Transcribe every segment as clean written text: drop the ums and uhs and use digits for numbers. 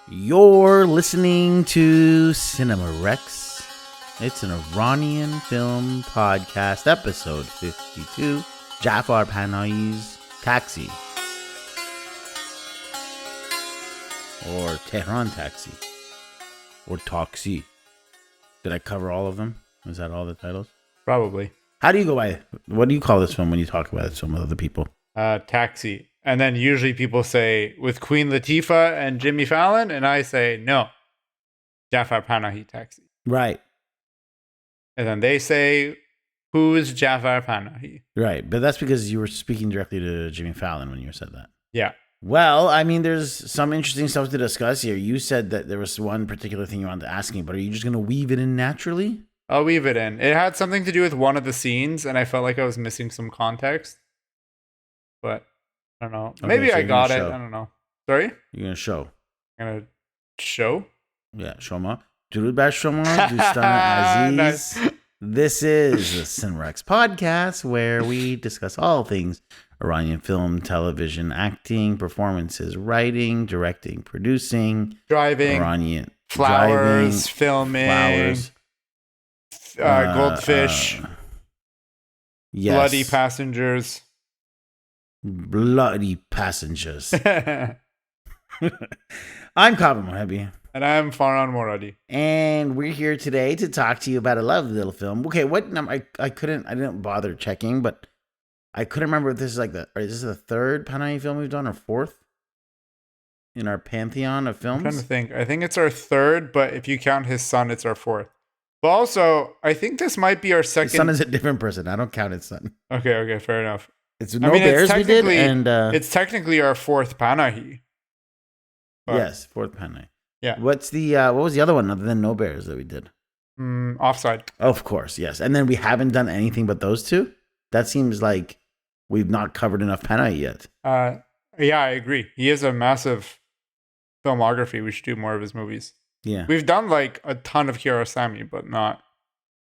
You're listening to Cinema Rex. It's an Iranian film podcast, episode 52, Jafar Panahi's Taxi. Or Tehran Taxi. Or Taxi. Did I cover all of them? Is that all the titles? Probably. How do you go by, what do you call this film when you talk about it to some other people? Taxi. And then usually people say with Queen Latifah and Jimmy Fallon, and I say no, Jafar Panahi Taxi. Right. And then they say, who's Jafar Panahi? Right. But that's because you were speaking directly to Jimmy Fallon when you said that. Yeah. Well, I mean, there's some interesting stuff to discuss here. You said that there was one particular thing you wanted to ask me, but are you just going to weave it in naturally? I'll weave it in. It had something to do with one of the scenes, and I felt like I was missing some context. But I don't know. Okay, Maybe so I you're got gonna it. show. I don't know. Sorry? You're going to show. I'm going to show? Yeah, Shoma. Durud bar Shoma, Dostan Aziz. Nice. This is the Cinrex podcast where we discuss all things Iranian film, television, acting, performances, writing, directing, producing, Driving, Iranian flowers, driving, filming, flowers, goldfish, yes, bloody passengers. bloody passengers. I'm Kaveh Mohebi. And I'm Farhan Moradi. And we're here today to talk to you about a lovely little film. Okay, what number? I didn't bother checking, but I couldn't remember if this is like this is the third Panahi film we've done or fourth in our pantheon of films. I'm trying to think. I think it's our third, but if you count his son, it's our fourth. But also, I think this might be our second. His son is a different person. I don't count his son. Okay, fair enough. It's No Bears we did, and it's technically our fourth Panahi. But, yes, fourth Panahi. Yeah. What was the other one other than No Bears that we did? Offside. Of course, yes. And then we haven't done anything but those two? That seems like we've not covered enough Panahi yet. Yeah, I agree. He has a massive filmography. We should do more of his movies. Yeah. We've done like a ton of Kiarostami, but not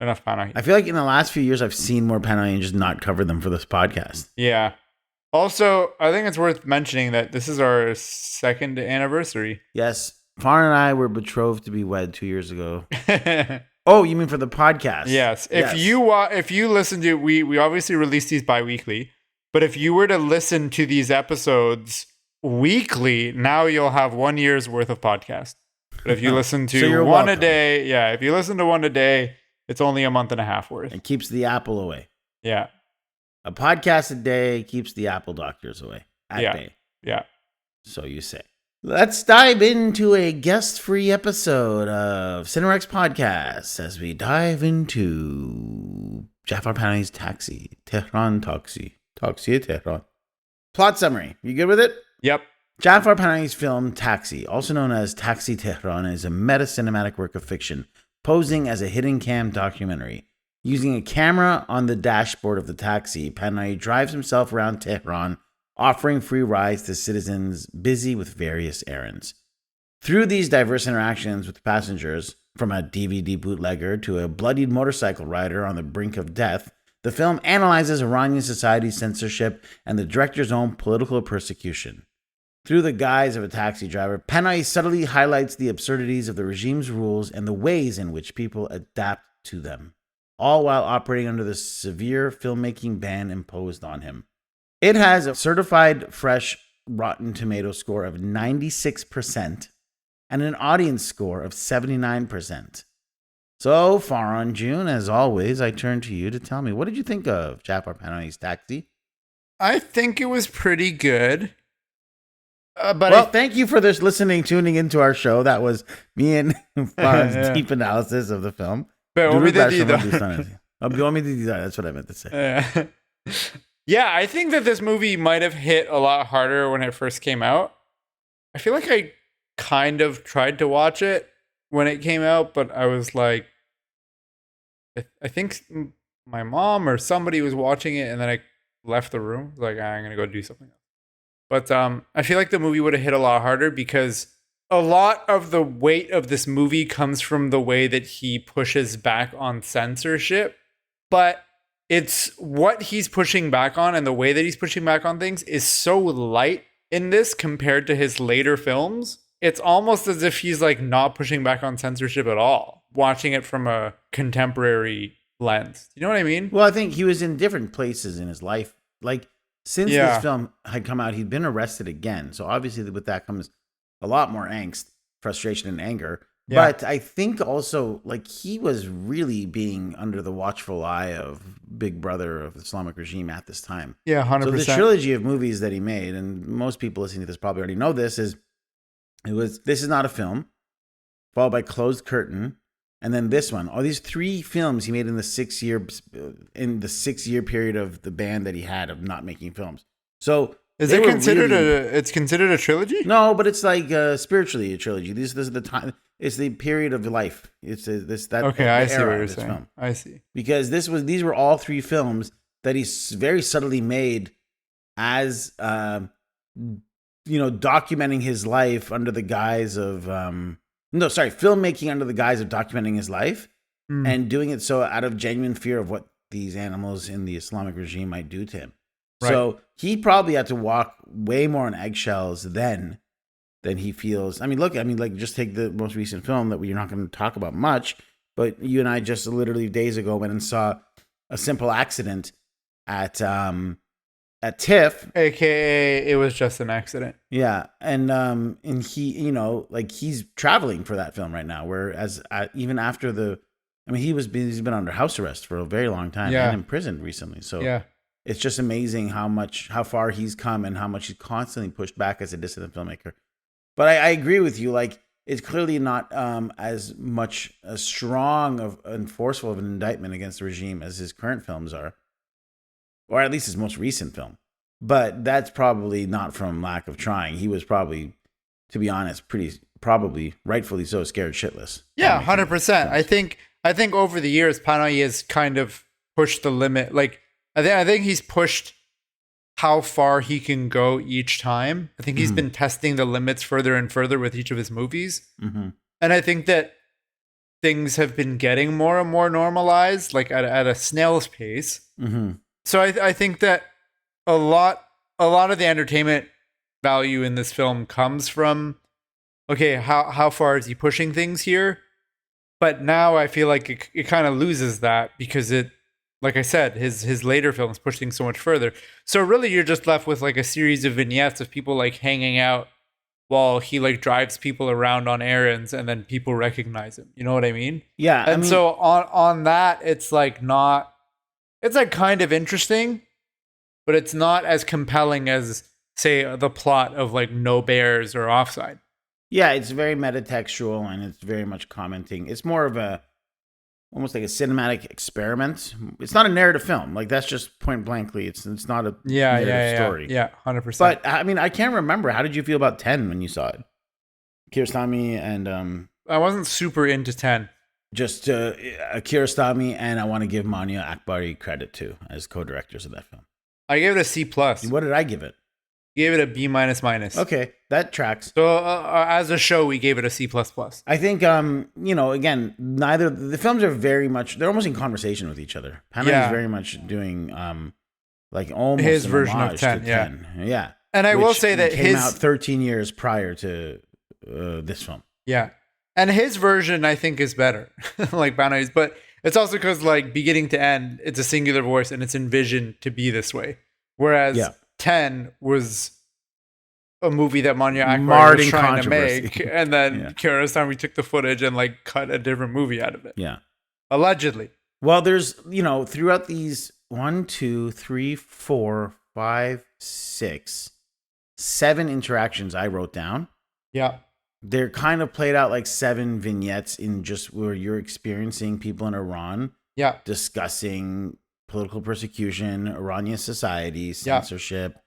enough Panahi. I feel like in the last few years I've seen more Panahi and just not covered them for this podcast. Yeah. Also, I think it's worth mentioning that this is our second anniversary. Yes. Farhan and I were betrothed to be wed 2 years ago. Oh, you mean for the podcast? Yes. Yes. If you listen to, we obviously release these bi-weekly, but if you were to listen to these episodes weekly, now you'll have 1 year's worth of podcast. But if you listen to So one welcome. a day, if you listen to one a day, it's only a month and a half worth. It keeps the apple away. Yeah. A podcast a day keeps the apple doctors away. At bay. Yeah. So you say. Let's dive into a guest-free episode of Cinerex Podcast as we dive into Jafar Panahi's Taxi, Tehran Taxi, Tehran. Plot summary. You good with it? Yep. Jafar Panahi's film Taxi, also known as Taxi Tehran, is a meta-cinematic work of fiction, posing as a hidden cam documentary. Using a camera on the dashboard of the taxi, Panahi drives himself around Tehran, offering free rides to citizens busy with various errands. Through these diverse interactions with passengers, from a DVD bootlegger to a bloodied motorcycle rider on the brink of death, the film analyzes Iranian society's censorship and the director's own political persecution. Through the guise of a taxi driver, Panahi subtly highlights the absurdities of the regime's rules and the ways in which people adapt to them, all while operating under the severe filmmaking ban imposed on him. It has a certified fresh Rotten Tomato score of 96% and an audience score of 79%. So, Farhan, June, as always, I turn to you to tell me, what did you think of Jafar Panahi's Taxi? I think it was pretty good. Thank you for this tuning into our show. That was me and Farhan's deep analysis of the film. But what we did, that's what I meant to say. Yeah, I think that this movie might have hit a lot harder when it first came out. I feel like I kind of tried to watch it when it came out, but I was like, I think my mom or somebody was watching it, and then I left the room. Like, I'm going to go do something else. But I feel like the movie would have hit a lot harder because a lot of the weight of this movie comes from the way that he pushes back on censorship. But it's what he's pushing back on and the way that he's pushing back on things is so light in this compared to his later films it's almost as if he's like not pushing back on censorship at all, watching it from a contemporary lens. You know what I mean? Well, I think he was in different places in his life. Like, since this Yeah. film had come out, he'd been arrested again. So obviously, with that comes a lot more angst, frustration, and anger. Yeah. But I think also, like, he was really being under the watchful eye of Big Brother of the Islamic regime at this time. Yeah, 100%. So the trilogy of movies that he made, and most people listening to this probably already know this, is This Is Not a Film, followed by Closed Curtain, and then this one. All these 3 films he made in the 6-year period of the ban that he had of not making films. So Is they it were considered really- it's considered a trilogy? No, but it's like spiritually a trilogy. This is the time. It's the period of life. It's Okay, I see what era you're of this saying. film. I see. Because these were all 3 films that he very subtly made as documenting his life under the guise of filmmaking under the guise of documenting his life, and doing it so out of genuine fear of what these animals in the Islamic regime might do to him. Right. So he probably had to walk way more on eggshells than he feels. I mean, look, just take the most recent film that we're not going to talk about much, but you and I just literally days ago went and saw A Simple Accident at TIFF, AKA it was just an accident. yeah, and he, he's traveling for that film right now. Whereas even after he's been under house arrest for a very long time, Yeah. and imprisoned recently. So Yeah. it's just amazing how far he's come and how much he's constantly pushed back as a dissident filmmaker. But I agree with you. Like, it's clearly not as much as strong and forceful of an indictment against the regime as his current films are, or at least his most recent film. But that's probably not from lack of trying. He was probably, to be honest, probably rightfully so, scared shitless. Yeah, 100%. I think over the years, Panahi has kind of pushed the limit. Like, I think he's pushed how far he can go each time. I think he's been testing the limits further and further with each of his movies. Mm-hmm. And I think that things have been getting more and more normalized, like at a snail's pace. Mm-hmm. So I think that a lot of the entertainment value in this film comes from, okay, how far is he pushing things here? But now I feel like it kind of loses that because it, like I said, his later films push things so much further. So really you're just left with like a series of vignettes of people like hanging out while he like drives people around on errands and then people recognize him. You know what I mean? Yeah. And so on that, it's like kind of interesting, but it's not as compelling as, say, the plot of like No Bears or Offside. Yeah, it's very metatextual and it's very much commenting. It's more of almost like a cinematic experiment. It's not a narrative film. Like, that's just point blankly. It's not a narrative story. Yeah, 100%. But I mean, I can't remember. How did you feel about 10 when you saw it? Kiarostami and I wasn't super into 10. just Kiarostami, and I want to give Mania Akbari credit too as co-directors of that film. I gave it a C+. What did I give it? Gave it a B-. Okay, that tracks. So as a show, we gave it a C++. I think again, neither the films are very much, they're almost in conversation with each other. Panahi is very much doing like almost his an version of homage 10, to yeah. 10. Yeah. And I will Which say that came out 13 years prior to this film. Yeah. And his version, I think, is better, like Panahi's. But it's also because, like, beginning to end, it's a singular voice and it's envisioned to be this way. Whereas 10 was a movie that Manya Akbar was trying to make. And then Kiarostami took the footage and, like, cut a different movie out of it. Yeah. Allegedly. Well, there's, throughout these 1, 2, 3, 4, 5, 6, 7 interactions I wrote down. Yeah. They're kind of played out like 7 vignettes in just where you're experiencing people in Iran discussing political persecution, Iranian society, censorship.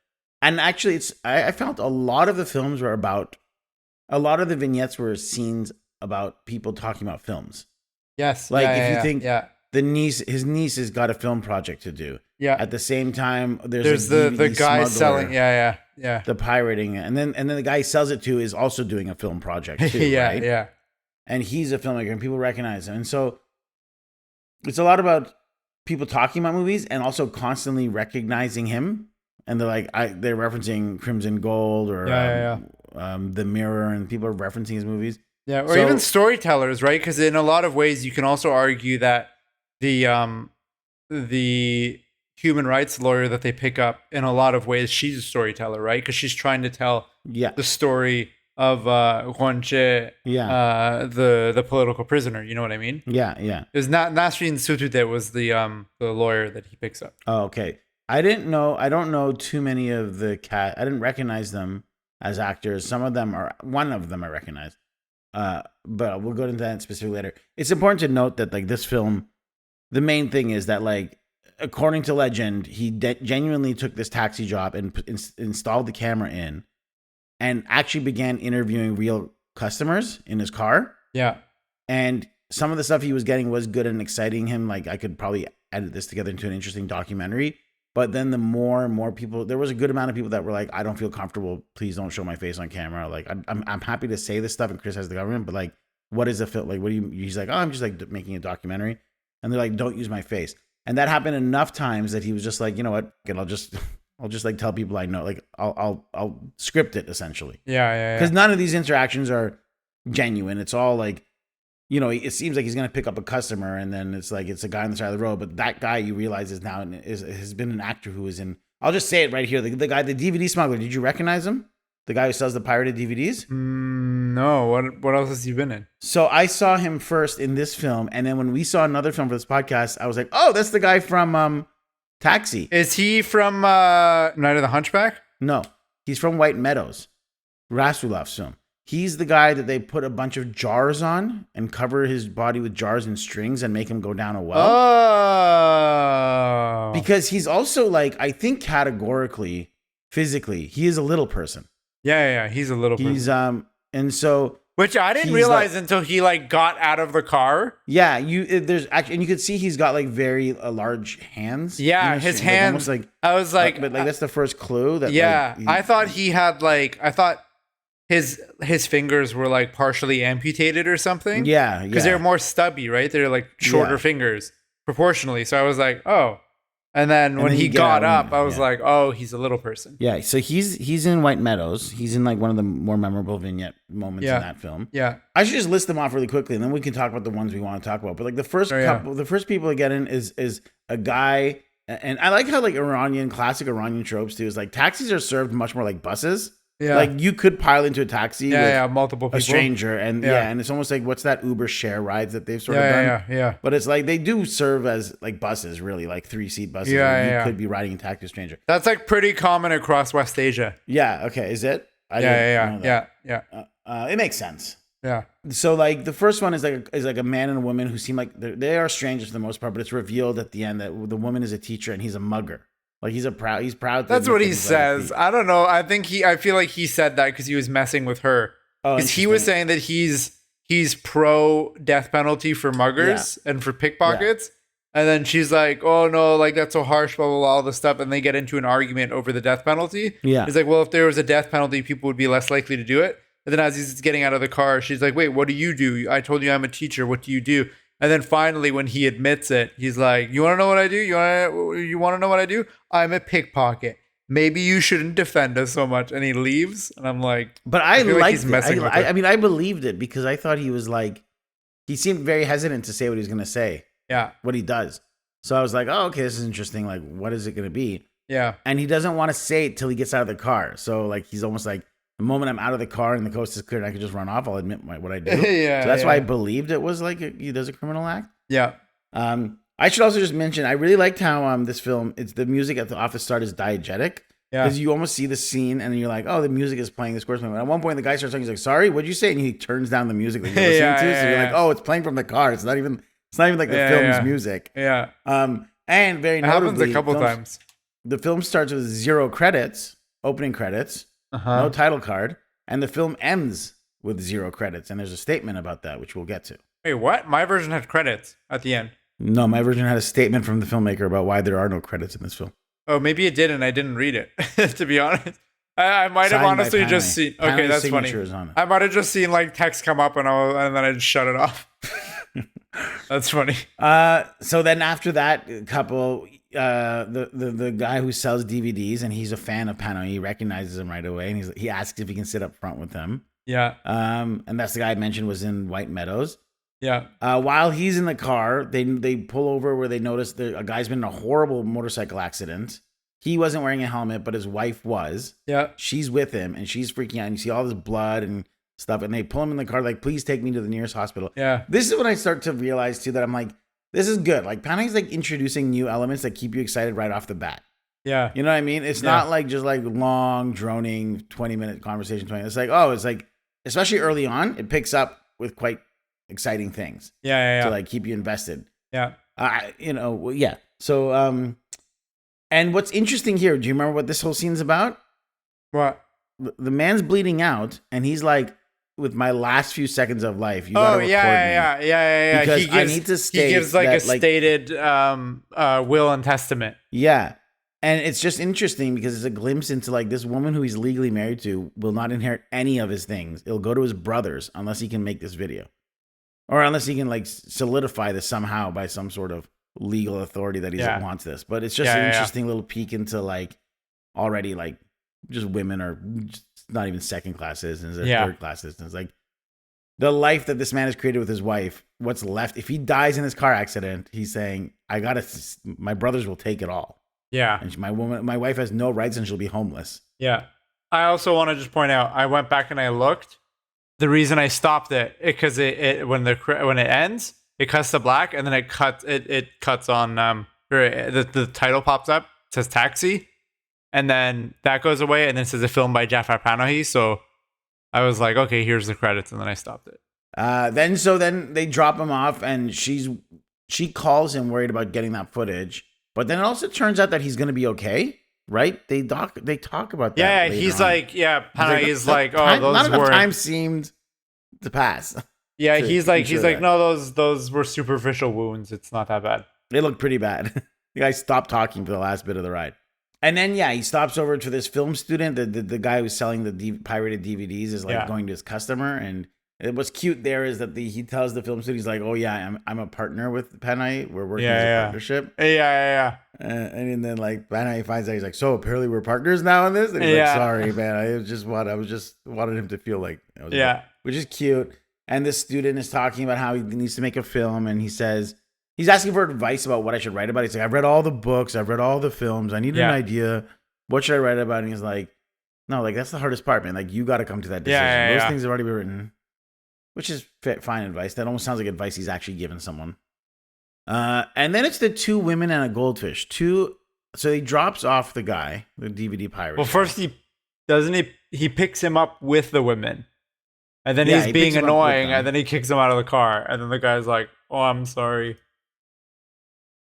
And actually, I felt a lot of the films were about, a lot of the vignettes were scenes about people talking about films. Yes. Like, if you think his niece has got a film project to do. Yeah. At the same time, there's the guy selling. Yeah. The pirating, and then the guy he sells it to is also doing a film project too, right? Yeah. And he's a filmmaker, and people recognize him, and so it's a lot about people talking about movies and also constantly recognizing him. And they're like, they're referencing Crimson Gold or The Mirror, and people are referencing his movies. Yeah, or even storytellers, right? Because in a lot of ways, you can also argue that the human rights lawyer that they pick up, in a lot of ways, she's a storyteller, right? Because she's trying to tell the story of Guanche, the political prisoner. You know what I mean? Yeah, yeah. It was not Nasrin Sotoudeh was the lawyer that he picks up. Oh, okay. I don't know too many of the cat. I didn't recognize them as actors. One of them I recognize. But we'll go into that specifically later. It's important to note that like this film, the main thing is that like, according to legend, he genuinely took this taxi job and installed the camera in, and actually began interviewing real customers in his car. Yeah. And some of the stuff he was getting was good and exciting him. Like, I could probably edit this together into an interesting documentary. But then the more and more people, there was a good amount of people that were like, I don't feel comfortable. Please don't show my face on camera. Like, I'm happy to say this stuff and criticize the government, but like, what is a film? Like, what do you, he's like, oh, I'm just like making a documentary. And they're like, don't use my face. And that happened enough times that he was just like, you know what? I'll just like tell people I know. Like, I'll script it essentially. Yeah. Because none of these interactions are genuine. It's all like, you know, it seems like he's going to pick up a customer, and then it's like, it's a guy on the side of the road. But that guy, you realize, has been an actor who is in, I'll just say it right here. The guy, the DVD smuggler, did you recognize him? The guy who sells the pirated DVDs? No. What else has he been in? So I saw him first in this film. And then when we saw another film for this podcast, I was like, oh, that's the guy from Taxi. Is he from Night of the Hunchback? No, he's from White Meadows, Rasulov's film. He's the guy that they put a bunch of jars on and cover his body with jars and strings and make him go down a well. Oh. Because he's also like, I think categorically, physically, he is a little person. Yeah. He's a little person. He's and so, which I didn't realize until he like got out of the car. Yeah, there's actually, and you could see he's got like very large hands. Yeah, you know, his like, hands. Like, I was like, but like that's the first clue. That yeah, like, I thought he had like, I thought his fingers were like partially amputated or something. Yeah, because they're more stubby, right? They're like shorter fingers proportionally. So I was like, oh. And then when he got up, I was like, oh, he's a little person. Yeah, so he's in White Meadows. He's in like one of the more memorable vignette moments in that film. Yeah. I should just list them off really quickly, and then we can talk about the ones we want to talk about. But like the first the first people to get in is a guy, and I like how like classic Iranian tropes too is like taxis are served much more like buses. Yeah. Like you could pile into a taxi with multiple people. A stranger, and and it's almost like, what's that Uber share rides that they've sort of done? Yeah. But it's like they do serve as like buses, really, like 3-seat buses. You could be riding in taxi with a stranger. That's like pretty common across West Asia. Yeah. Okay. Is it? Yeah. It makes sense. Yeah. So like the first one is like a man and a woman who seem like they are strangers for the most part, but it's revealed at the end that the woman is a teacher and he's a mugger. Like he's proud. That's what he says. I don't know. I feel like he said that because he was messing with her. Because he was saying that he's pro death penalty for muggers and for pickpockets. Yeah. And then she's like, oh no, like that's so harsh, blah, blah, blah, all this stuff. And they get into an argument over the death penalty. Yeah. He's like, well, if there was a death penalty, people would be less likely to do it. And then as he's getting out of the car, she's like, wait, what do you do? I told you I'm a teacher. What do you do? And then finally, when he admits it, he's like, you want to know what I do? You want to know what I do? I'm a pickpocket. Maybe you shouldn't defend us so much. And he leaves. And I'm like, but I liked it. I mean, I believed it because I thought he was like, he seemed very hesitant to say what he was going to say. Yeah. What he does. So I was like, oh, okay, this is interesting. Like, what is it going to be? Yeah. And he doesn't want to say it till he gets out of the car. So like, he's almost like, the moment I'm out of the car and the coast is clear and I can just run off, I'll admit what I do. So that's why I believed it was like he does a criminal act. Yeah. I should also just mention, I really liked how this film, it's the music at the office start is diegetic. Yeah. Because you almost see the scene and then you're like, oh, the music is playing, this course. At one point, the guy starts talking, he's like, sorry, what'd you say? And he turns down the music that you're listening to. So you're like, oh, it's playing from the car. It's not even like the film's music. Yeah. And very notably, happens a couple times. The film starts with 0 credits, opening credits. No title card, and the film ends with 0 credits, and there's a statement about that, which we'll get to. Wait, what? My version had credits at the end. No, my version had a statement from the filmmaker about why there are no credits in this film. Oh, maybe it did, and I didn't read it, to be honest. I might have honestly just seen... Okay, that's funny. I might have just seen like text come up, and then I just shut it off. That's funny. So then after that couple... the guy who sells DVDs, and he's a fan of Panahi. He recognizes him right away, and he asks if he can sit up front with him. Yeah. And that's the guy I mentioned was in White Meadows. Yeah. While he's in the car, they pull over where they notice a guy's been in a horrible motorcycle accident. He wasn't wearing a helmet, but his wife was. Yeah. She's with him, and she's freaking out. And you see all this blood and stuff, and they pull him in the car, like, please take me to the nearest hospital. Yeah. This is when I start to realize, too, that I'm like, this is good. Like, Panahi's, like, introducing new elements that keep you excited right off the bat. Yeah. You know what I mean? It's not, like, just, like, long, droning, 20-minute conversation. It's like, it's like, especially early on, it picks up with quite exciting things. Yeah. To, like, keep you invested. Yeah. Yeah. So, and what's interesting here, do you remember what this whole scene's about? What? The man's bleeding out, and he's like, with my last few seconds of life, you gotta record me. Yeah. Because I need to state he gives like that, a stated will and testament. Yeah. And it's just interesting because it's a glimpse into like this woman who he's legally married to will not inherit any of his things. It'll go to his brothers unless he can make this video. Or unless he can like solidify this somehow by some sort of legal authority that he wants this. But it's just an interesting little peek into like already like just women are just not even second class citizens or third class citizens. Like the life that this man has created with his wife, what's left, if he dies in this car accident, he's saying, my brothers will take it all. Yeah. And my wife has no rights and she'll be homeless. Yeah. I also want to just point out, I went back and I looked. The reason I stopped it because when it ends, it cuts to black and then it cuts on the title pops up, it says Taxi, and then that goes away and then it says a film by Jafar Panahi. So I was like, okay, here's the credits, and then I stopped it. Then they drop him off and she calls him worried about getting that footage, but then it also turns out that he's going to be okay. Right? They talk about that. Yeah, he's on. Like, Panahi is like, not those enough were time seemed to pass. Yeah, he's like, no, those were superficial wounds. It's not that bad. They look pretty bad. The guy stopped talking for the last bit of the ride, and then he stops over to this film student. The guy who's selling the pirated DVDs is like going to his customer, and what's cute there is that he tells the film student, he's like, oh yeah, I'm a partner with Panahi. We're working as a partnership. Yeah. And then like Panahi finds out, he's like, so apparently we're partners now in this. And he's like, sorry, man. I just wanted him to feel like which is cute. And this student is talking about how he needs to make a film, and he says he's asking for advice about what I should write about. He's like, I've read all the books, I've read all the films. I need an idea. What should I write about? And he's like, no, like that's the hardest part, man. Like you got to come to that decision. Those things have already been written. Which is fine advice. That almost sounds like advice he's actually given someone. And then it's the two women and a goldfish. So he drops off the guy, the DVD pirate. Well, first he picks him up with the women. And then he's being annoying, and then he kicks him out of the car. And then the guy's like, oh, I'm sorry.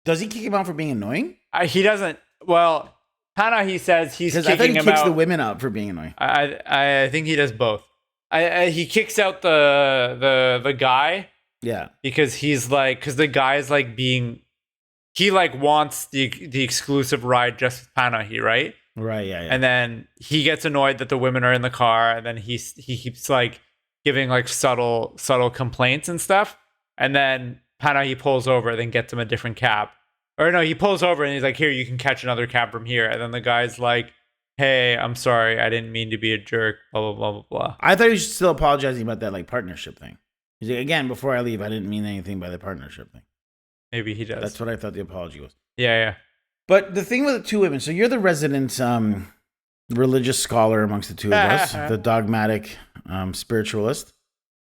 Does he kick him out for being annoying? He doesn't. Well, Panahi says he's kicking him out. I think he kicks the women out for being annoying. I think he does both. He kicks out the guy. Yeah. Because the guy's like he like wants the exclusive ride just with Panahi, right? Right, yeah. And then he gets annoyed that the women are in the car, and then he keeps like giving like subtle complaints and stuff. And then Panahi pulls over, then gets him a different cab. Or no, he pulls over and he's like, here, you can catch another cab from here. And then the guy's like, hey, I'm sorry, I didn't mean to be a jerk, blah, blah, blah, blah, blah. I thought he was still apologizing about that, like, partnership thing. He's like, again, before I leave, I didn't mean anything by the partnership thing. Maybe he does. That's what I thought the apology was. Yeah. But the thing with the two women, so you're the resident religious scholar amongst the two of us, the dogmatic spiritualist.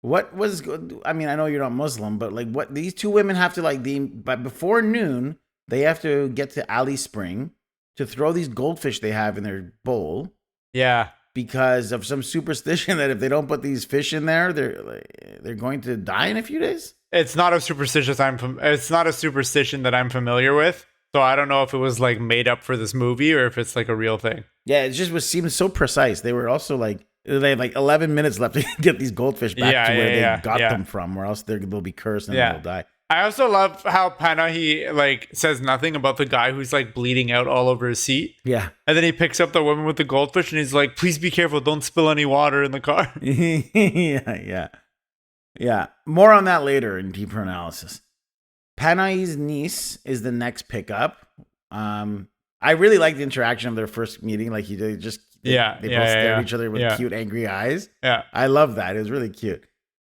What was, I mean, I know you're not Muslim, but, like, what these two women have to, like, but before noon, they have to get to Alley Spring to throw these goldfish they have in their bowl. Yeah. Because of some superstition that if they don't put these fish in there, they're going to die in a few days. It's not a superstition that I'm familiar with. So I don't know if it was like made up for this movie or if it's like a real thing. Yeah, it just seemed so precise. They were also like, they had like 11 minutes left to get these goldfish back to where they got them from, or else they'll be cursed and they'll die. I also love how Panahi like says nothing about the guy who's like bleeding out all over his seat. Yeah. And then he picks up the woman with the goldfish and he's like, please be careful. Don't spill any water in the car. Yeah. More on that later in deeper analysis. Panahi's niece is the next pickup. I really like the interaction of their first meeting. Like they both stare at each other with cute, angry eyes. Yeah. I love that. It was really cute.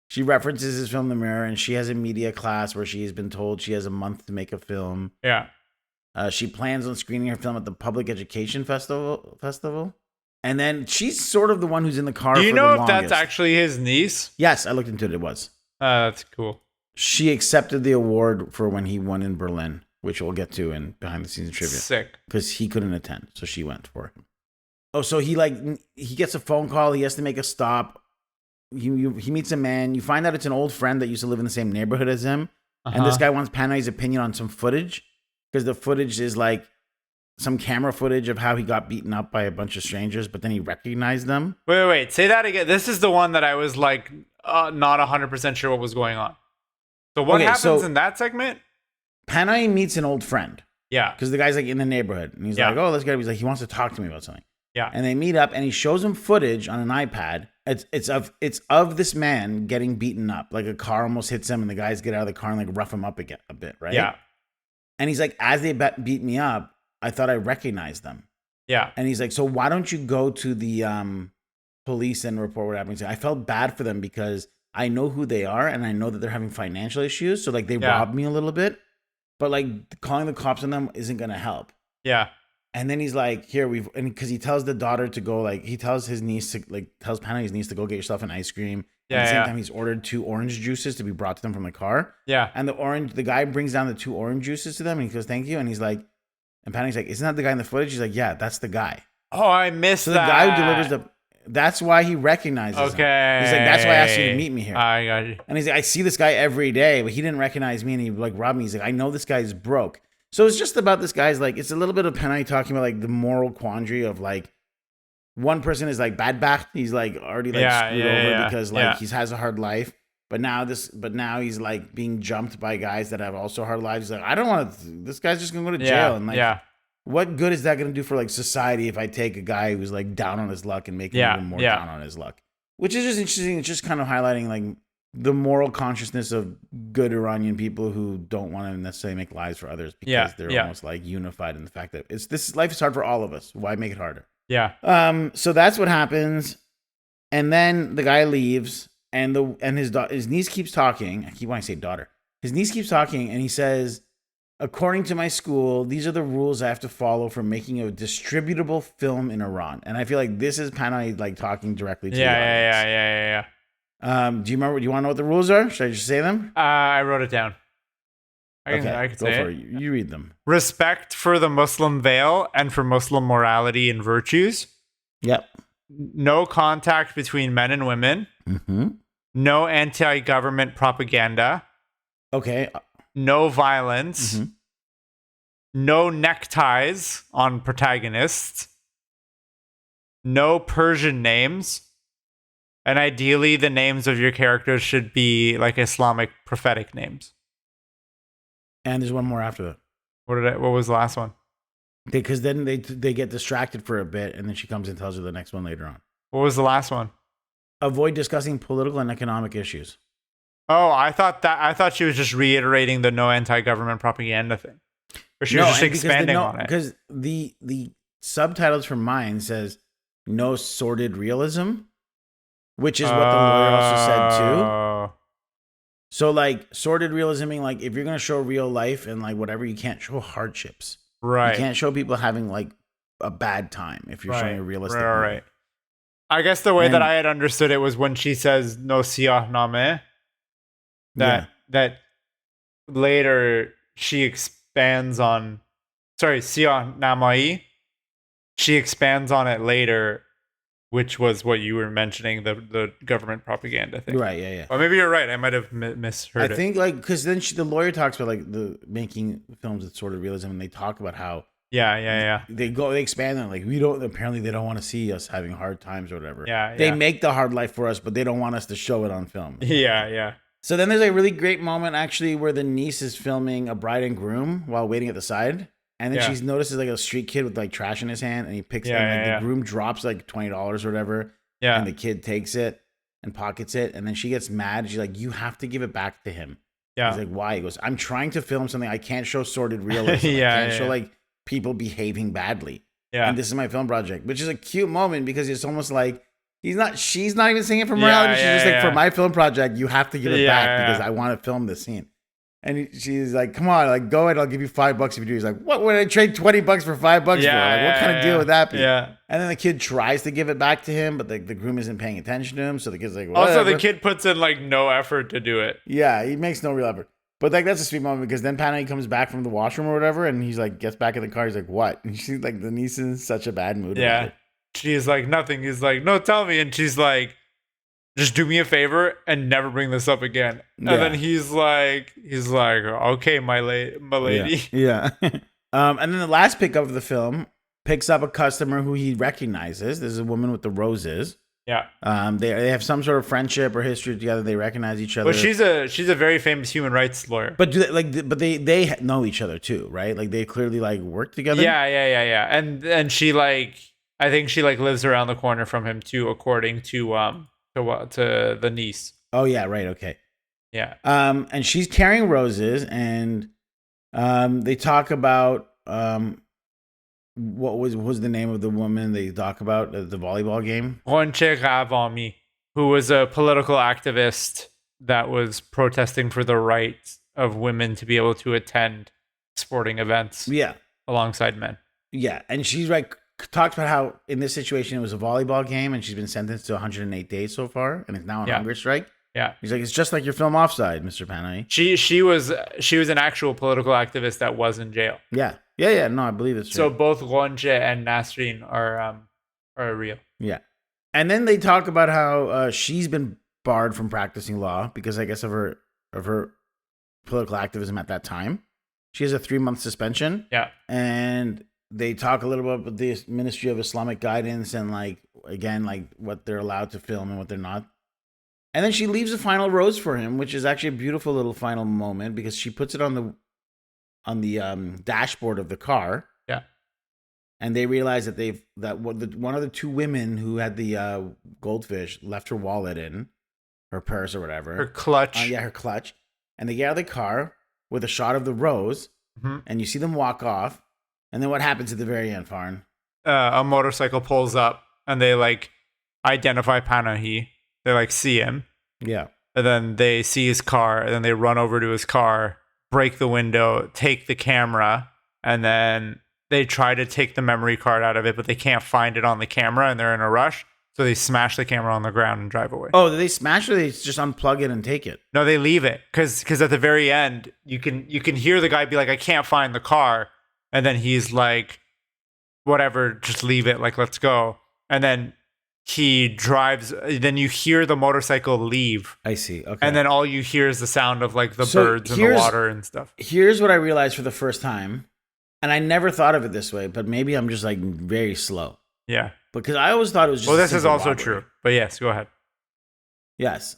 She references his film The Mirror, and she has a media class where she's been told she has a month to make a film. Yeah. She plans on screening her film at the Public Education Festival. And then she's sort of the one who's in the car. Do you for know the if longest. that's actually his niece? Yes, I looked into it. It was. That's cool. She accepted the award for when he won in Berlin, which we'll get to in behind the scenes trivia. Sick. Because he couldn't attend, so she went for him. Oh, so he gets a phone call. He has to make a stop. He meets a man. You find out it's an old friend that used to live in the same neighborhood as him. And this guy wants Panahi's opinion on some footage. Because the footage is like some camera footage of how he got beaten up by a bunch of strangers, but then he recognized them. Wait. Say that again. This is the one that I was like not 100% sure what was going on. So what happens in that segment? Panahi meets an old friend. Yeah. Because the guy's like in the neighborhood. And he's like, oh, let's go. He's like, he wants to talk to me about something. Yeah. And they meet up and he shows him footage on an iPad. It's of this man getting beaten up. Like a car almost hits him and the guys get out of the car and like rough him up a bit, right? Yeah. And he's like, as they beat me up, I thought I recognized them. Yeah. And he's like, so why don't you go to the police and report what happened? I felt bad for them because I know who they are and I know that they're having financial issues. So like they robbed me a little bit, but like calling the cops on them isn't going to help. Yeah. And then he's like, because he tells the daughter to go, like, he tells his niece to, like, tells Panahi's niece to go get yourself an ice cream. Yeah. At the same time, he's ordered 2 orange juices to be brought to them from the car. Yeah. And the guy brings down the 2 orange juices to them and he goes, thank you. And he's like, and Panahi's like, isn't that the guy in the footage? He's like, yeah, that's the guy. Oh, I missed that. So the guy who delivers that's why he recognizes him. He's like, that's why I asked you to meet me here. I got you. And he's like, I see this guy every day, but he didn't recognize me and he like robbed me. He's like, I know this guy's broke. So it's just about this guy's like, it's a little bit of Panahi talking about like the moral quandary of like, one person is like bad back. He's like already like screwed over because like he has a hard life. But now he's like being jumped by guys that have also hard lives. He's like, I don't want to, this guy's just going to go to jail. And like, what good is that going to do for like society if I take a guy who's like down on his luck and make him even more down on his luck? Which is just interesting. It's just kind of highlighting like the moral consciousness of good Iranian people who don't want to necessarily make lives for others because they're almost like unified in the fact that life is hard for all of us. Why make it harder? Yeah. So that's what happens. And then the guy leaves and his niece keeps talking. I keep wanting to say daughter. His niece keeps talking and he says, according to my school, these are the rules I have to follow for making a distributable film in Iran. And I feel like this is Panahi like talking directly to the audience. Yeah. Do you want to know what the rules are? Should I just say them? I wrote it down. I can go say for it. You read them. Respect for the Muslim veil and for Muslim morality and virtues. Yep. No contact between men and women. Mm-hmm. No anti-government propaganda. Okay. No violence. Mm-hmm. No neckties on protagonists. No Persian names. And ideally, the names of your characters should be like Islamic prophetic names. And there's one more after that. What was the last one? Because then they get distracted for a bit, and then she comes and tells her the next one later on. What was the last one? Avoid discussing political and economic issues. Oh, I thought she was just reiterating the no anti-government propaganda thing. Or she was just expanding on it. Because the subtitles from mine says no sordid realism. Which is what the lawyer also said too. So like sordid realism, meaning like if you're gonna show real life and like whatever, you can't show hardships. Right. You can't show people having like a bad time if you're showing a realistic. Right. I guess the way that I had understood it was when she says no siyah name. That later she expands on. Sorry, siyah namai. She expands on it later. Which was what you were mentioning, the government propaganda thing. Right, yeah. Or maybe you're right. I might have misheard it. I think, like, because then the lawyer talks about, like, the making films with sort of realism, and they talk about how... Yeah. They expand on, like, apparently they don't want to see us having hard times or whatever. Yeah. They make the hard life for us, but they don't want us to show it on film. Yeah. So then there's a really great moment, actually, where the niece is filming a bride and groom while waiting at the side. And then she notices like a street kid with like trash in his hand, and he picks it. And the groom drops like $20 or whatever. Yeah. And the kid takes it and pockets it. And then she gets mad. She's like, "You have to give it back to him." Yeah. He's like, "Why?" He goes, "I'm trying to film something. I can't show sordid realism. I can't show like people behaving badly. Yeah. And this is my film project, which is a cute moment because it's almost like she's not even singing for morality. She's just like, for my film project, you have to give it back because I want to film this scene. And she's like, come on, like, go ahead, I'll give you $5 if you do. He's like, what would I trade $20 for $5 for? Like, what kind of deal would that be? Yeah. And then the kid tries to give it back to him, but the groom isn't paying attention to him. So the kid's like, whatever. Also, the kid puts in like no effort to do it. Yeah, he makes no real effort. But like that's a sweet moment because then Panahi comes back from the washroom or whatever, and he's like, gets back in the car. He's like, what? And she's like, the niece is in such a bad mood. Yeah. She's like, nothing. He's like, no, tell me. And she's like, just do me a favor and never bring this up again. And then he's like, okay, my lady. Yeah. And then the last pickup of the film picks up a customer who he recognizes. This is a woman with the roses. Yeah. They have some sort of friendship or history together. They recognize each other. But she's a very famous human rights lawyer. But they know each other too, right? Like they clearly like work together. Yeah. And she like, I think she like lives around the corner from him too, according to the niece. Oh yeah, right. Okay. Yeah. And she's carrying roses, and they talk about what was the name of the woman they talk about at the volleyball game? Ronche Ravami, who was a political activist that was protesting for the right of women to be able to attend sporting events. Yeah. Alongside men. Yeah, and she's like talks about how in this situation it was a volleyball game, and she's been sentenced to 108 days so far, and it's now on hunger strike. Yeah, he's like, it's just like your film Offside, Mr. Panahi. She was an actual political activist that was in jail. Yeah. No, I believe it's true. So both Ronche and Nasreen are real. Yeah, and then they talk about how she's been barred from practicing law because I guess of her political activism at that time. She has a 3-month suspension. Yeah, and they talk a little bit about the Ministry of Islamic Guidance and like again like what they're allowed to film and what they're not. And then she leaves a final rose for him, which is actually a beautiful little final moment because she puts it on the dashboard of the car. Yeah. And they realize that one of the two women who had the goldfish left her wallet in her purse or whatever. Her clutch. Her clutch. And they get out of the car with a shot of the rose, and you see them walk off. And then what happens at the very end, Farn? A motorcycle pulls up, and they like identify Panahi. They like see him. Yeah. And then they see his car, and then they run over to his car, break the window, take the camera, and then they try to take the memory card out of it, but they can't find it on the camera, and they're in a rush. So they smash the camera on the ground and drive away. Oh, they smash it or they just unplug it and take it? No, they leave it. Because at the very end, you can hear the guy be like, I can't find the car. And then he's like, whatever, just leave it. Like, let's go. And then he drives. Then you hear the motorcycle leave. I see. Okay. And then all you hear is the sound of like the birds and the water and stuff. Here's what I realized for the first time. And I never thought of it this way, but maybe I'm just like very slow. Yeah. Because I always thought it was just. Well, this is also true. But yes, go ahead. Yes.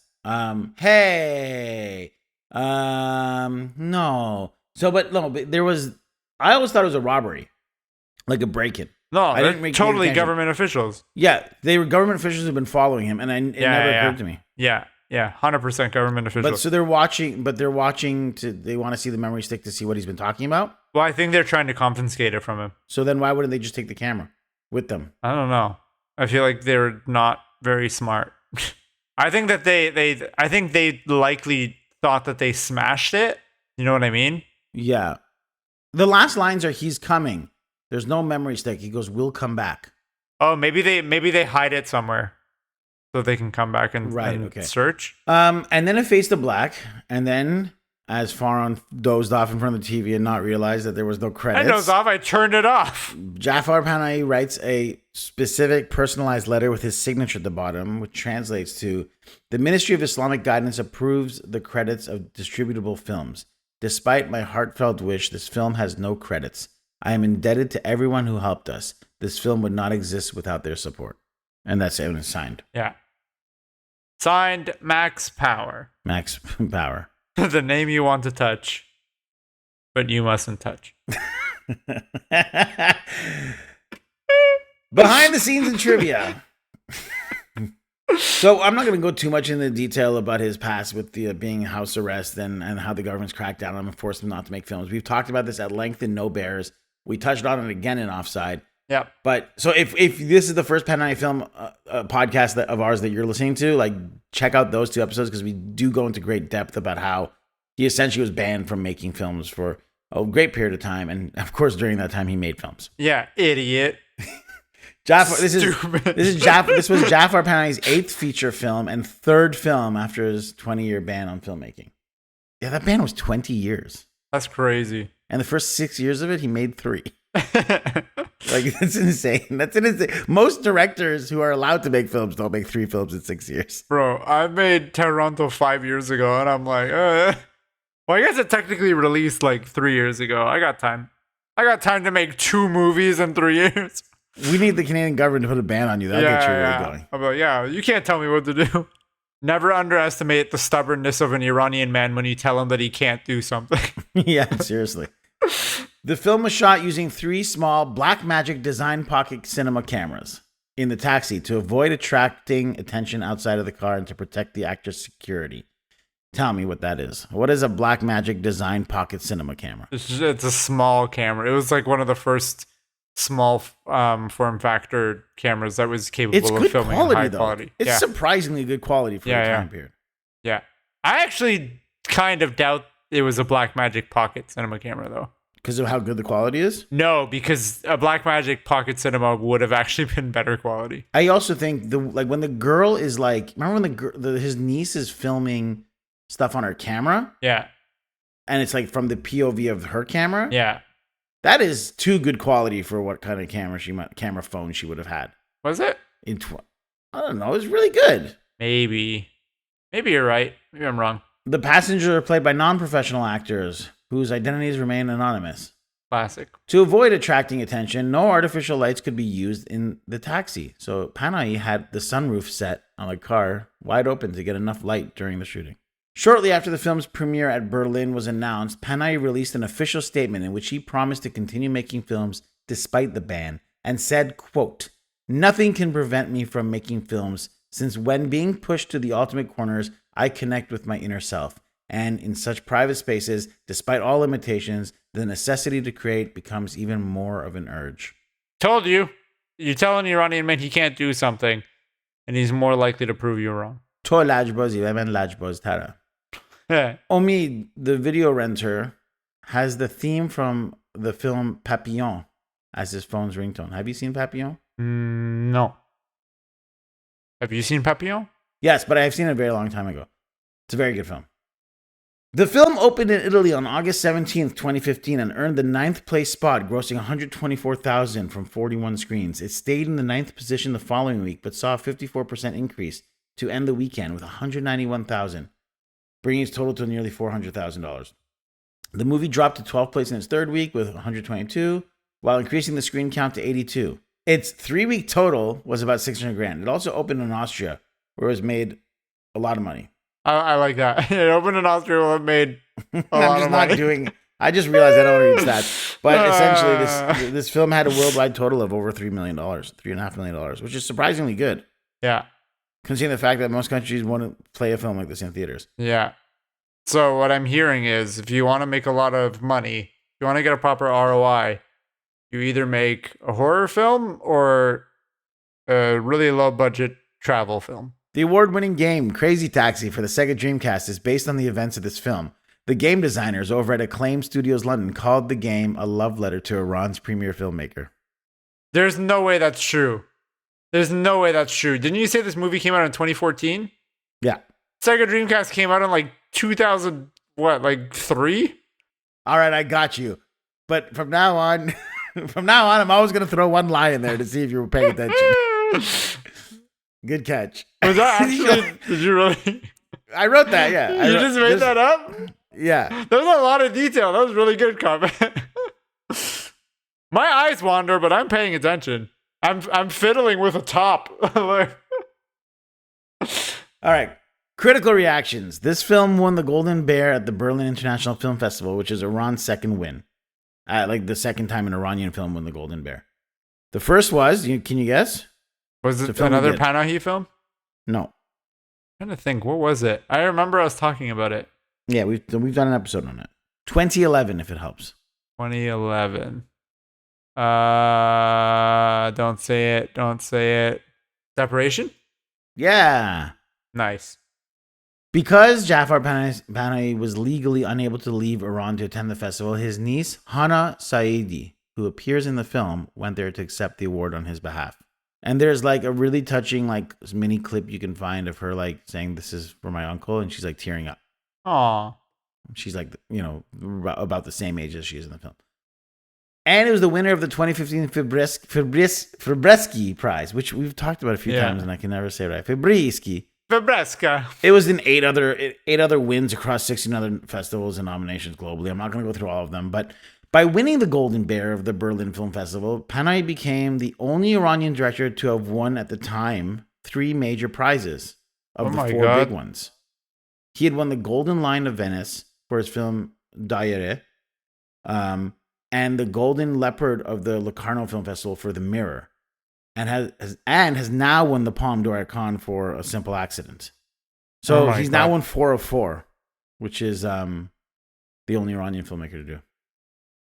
Hey. No. But there was. I always thought it was a robbery, like a break-in. No, I didn't make totally government officials. Yeah, they were government officials who've been following him, and it never occurred to me. Yeah, 100% government officials. But so they're watching. They want to see the memory stick to see what he's been talking about. Well, I think they're trying to confiscate it from him. So then, why wouldn't they just take the camera with them? I don't know. I feel like they're not very smart. I think that they likely thought that they smashed it. You know what I mean? Yeah. The last lines are, "He's coming. There's no memory stick." He goes, "We'll come back." Oh, maybe they hide it somewhere so they can come back and search. And then it fades to black, and then as Farhan dozed off in front of the TV and not realized that there was no credits. I dozed off. I turned it off. Jafar Panahi writes a specific personalized letter with his signature at the bottom, which translates to, "The Ministry of Islamic Guidance approves the credits of distributable films. Despite my heartfelt wish, this film has no credits. I am indebted to everyone who helped us. This film would not exist without their support." And that's it. It's signed. Yeah. Signed, Max Power. Max Power. The name you want to touch, but you mustn't touch. Behind the scenes in trivia. So I'm not going to go too much into detail about his past with the being house arrest and how the government's cracked down on him and forced him not to make films. We've talked about this at length in No Bears. We touched on it again in Offside. Yep. But so if this is the first Panahi film podcast of ours that you're listening to, like check out those 2 episodes because we do go into great depth about how he essentially was banned from making films for a great period of time, and of course during that time he made films. Yeah, idiot. Jafar, this was Jafar Panahi's 8th feature film and 3rd film after his 20-year ban on filmmaking. Yeah, that ban was 20 years. That's crazy. And the first 6 years of it, he made 3. Like, that's insane. That's insane. Most directors who are allowed to make films don't make 3 films in 6 years. Bro, I made Toronto 5 years ago, and I'm like, well, I guess it technically released like 3 years ago. I got time. I got time to make 2 movies in 3 years. We need the Canadian government to put a ban on you. That'll get you really going. I'm like, yeah, you can't tell me what to do. Never underestimate the stubbornness of an Iranian man when you tell him that he can't do something. Yeah, seriously. The film was shot using 3 small Blackmagic design pocket cinema cameras in the taxi to avoid attracting attention outside of the car and to protect the actor's security. Tell me what that is. What is a Blackmagic design pocket cinema camera? It's a small camera. It was like one of the first small form factor cameras that was capable of filming in high quality. It's surprisingly good quality for the time period. Yeah. I actually kind of doubt it was a Blackmagic pocket cinema camera though. Because of how good the quality is? No, because a Blackmagic pocket cinema would have actually been better quality. I also think when the girl is like, remember when his niece is filming stuff on her camera? Yeah. And it's like from the POV of her camera? Yeah. That is too good quality for what kind of camera phone she would have had. Was it? I don't know. It was really good. Maybe you're right. Maybe I'm wrong. The passengers are played by non-professional actors whose identities remain anonymous. Classic. To avoid attracting attention, no artificial lights could be used in the taxi. So Panahi had the sunroof set on the car wide open to get enough light during the shooting. Shortly after the film's premiere at Berlin was announced, Panahi released an official statement in which he promised to continue making films despite the ban and said, quote, "Nothing can prevent me from making films since when being pushed to the ultimate corners, I connect with my inner self. And in such private spaces, despite all limitations, the necessity to create becomes even more of an urge." Told you. You tell an Iranian man he can't do something, and he's more likely to prove you wrong. To lajbazi ve man lajbaz tara. Omid, the video renter, has the theme from the film Papillon as his phone's ringtone. Have you seen Papillon? No. Have you seen Papillon? Yes, but I've seen it a very long time ago. It's a very good film. The film opened in Italy on August 17th, 2015, and earned the 9th place spot, grossing $124,000 from 41 screens. It stayed in the 9th position the following week, but saw a 54% increase to end the weekend with $191,000. Bringing its total to nearly $400,000. The movie dropped to 12th place in its 3rd week with 122, while increasing the screen count to 82. Its 3-week total was about $600,000. It also opened in Austria, where it was made a lot of money. I like that. It opened in Austria, where it made a lot of money. I just realized I don't want to read stats. But essentially, this film had a worldwide total of over $3 million, $3.5 million, which is surprisingly good. Yeah. Considering the fact that most countries won't play a film like this in theaters. Yeah. So what I'm hearing is if you want to make a lot of money, if you want to get a proper ROI, you either make a horror film or a really low budget travel film. The award-winning game Crazy Taxi for the Sega Dreamcast is based on the events of this film. The game designers over at Acclaim Studios London called the game a love letter to Iran's premier filmmaker. There's no way that's true. There's no way that's true. Didn't you say this movie came out in 2014? Yeah. Sega Dreamcast came out in like 2000, like 3? All right, I got you. But from now on, I'm always going to throw one lie in there to see if you were paying attention. Good catch. Was that actually, did you really? I wrote that, yeah. You just made that up? Yeah. There's a lot of detail. That was really good comment. My eyes wander, but I'm paying attention. I'm fiddling with a top. All right. Critical reactions. This film won the Golden Bear at the Berlin International Film Festival, which is Iran's second win. Like the second time an Iranian film won the Golden Bear. The first was, can you guess? Was it another Panahi film? No. I'm trying to think. What was it? I remember us talking about it. Yeah, we've done an episode on it. 2011, if it helps. 2011. Don't say it. Don't say it. Separation? Yeah. Nice. Because Jafar Panahi was legally unable to leave Iran to attend the festival, his niece, Hana Saidi, who appears in the film, went there to accept the award on his behalf. And there's like a really touching like mini clip you can find of her like saying, "This is for my uncle," and she's like tearing up. Aw. She's like, about the same age as she is in the film. And it was the winner of the 2015 Fabreski Prize, which we've talked about a few times, and I can never say it right. Fabreski. Fabreska. It was in eight other wins across 16 other festivals and nominations globally. I'm not going to go through all of them, but by winning the Golden Bear of the Berlin Film Festival, Panahi became the only Iranian director to have won at the time 3 major prizes of the 4 big ones. He had won the Golden Lion of Venice for his film Daire, and the Golden Leopard of the Locarno Film Festival for The Mirror, and has now won the Palme d'Or at Cannes for A Simple Accident. So he's now won 4 of 4, which is the only Iranian filmmaker to do.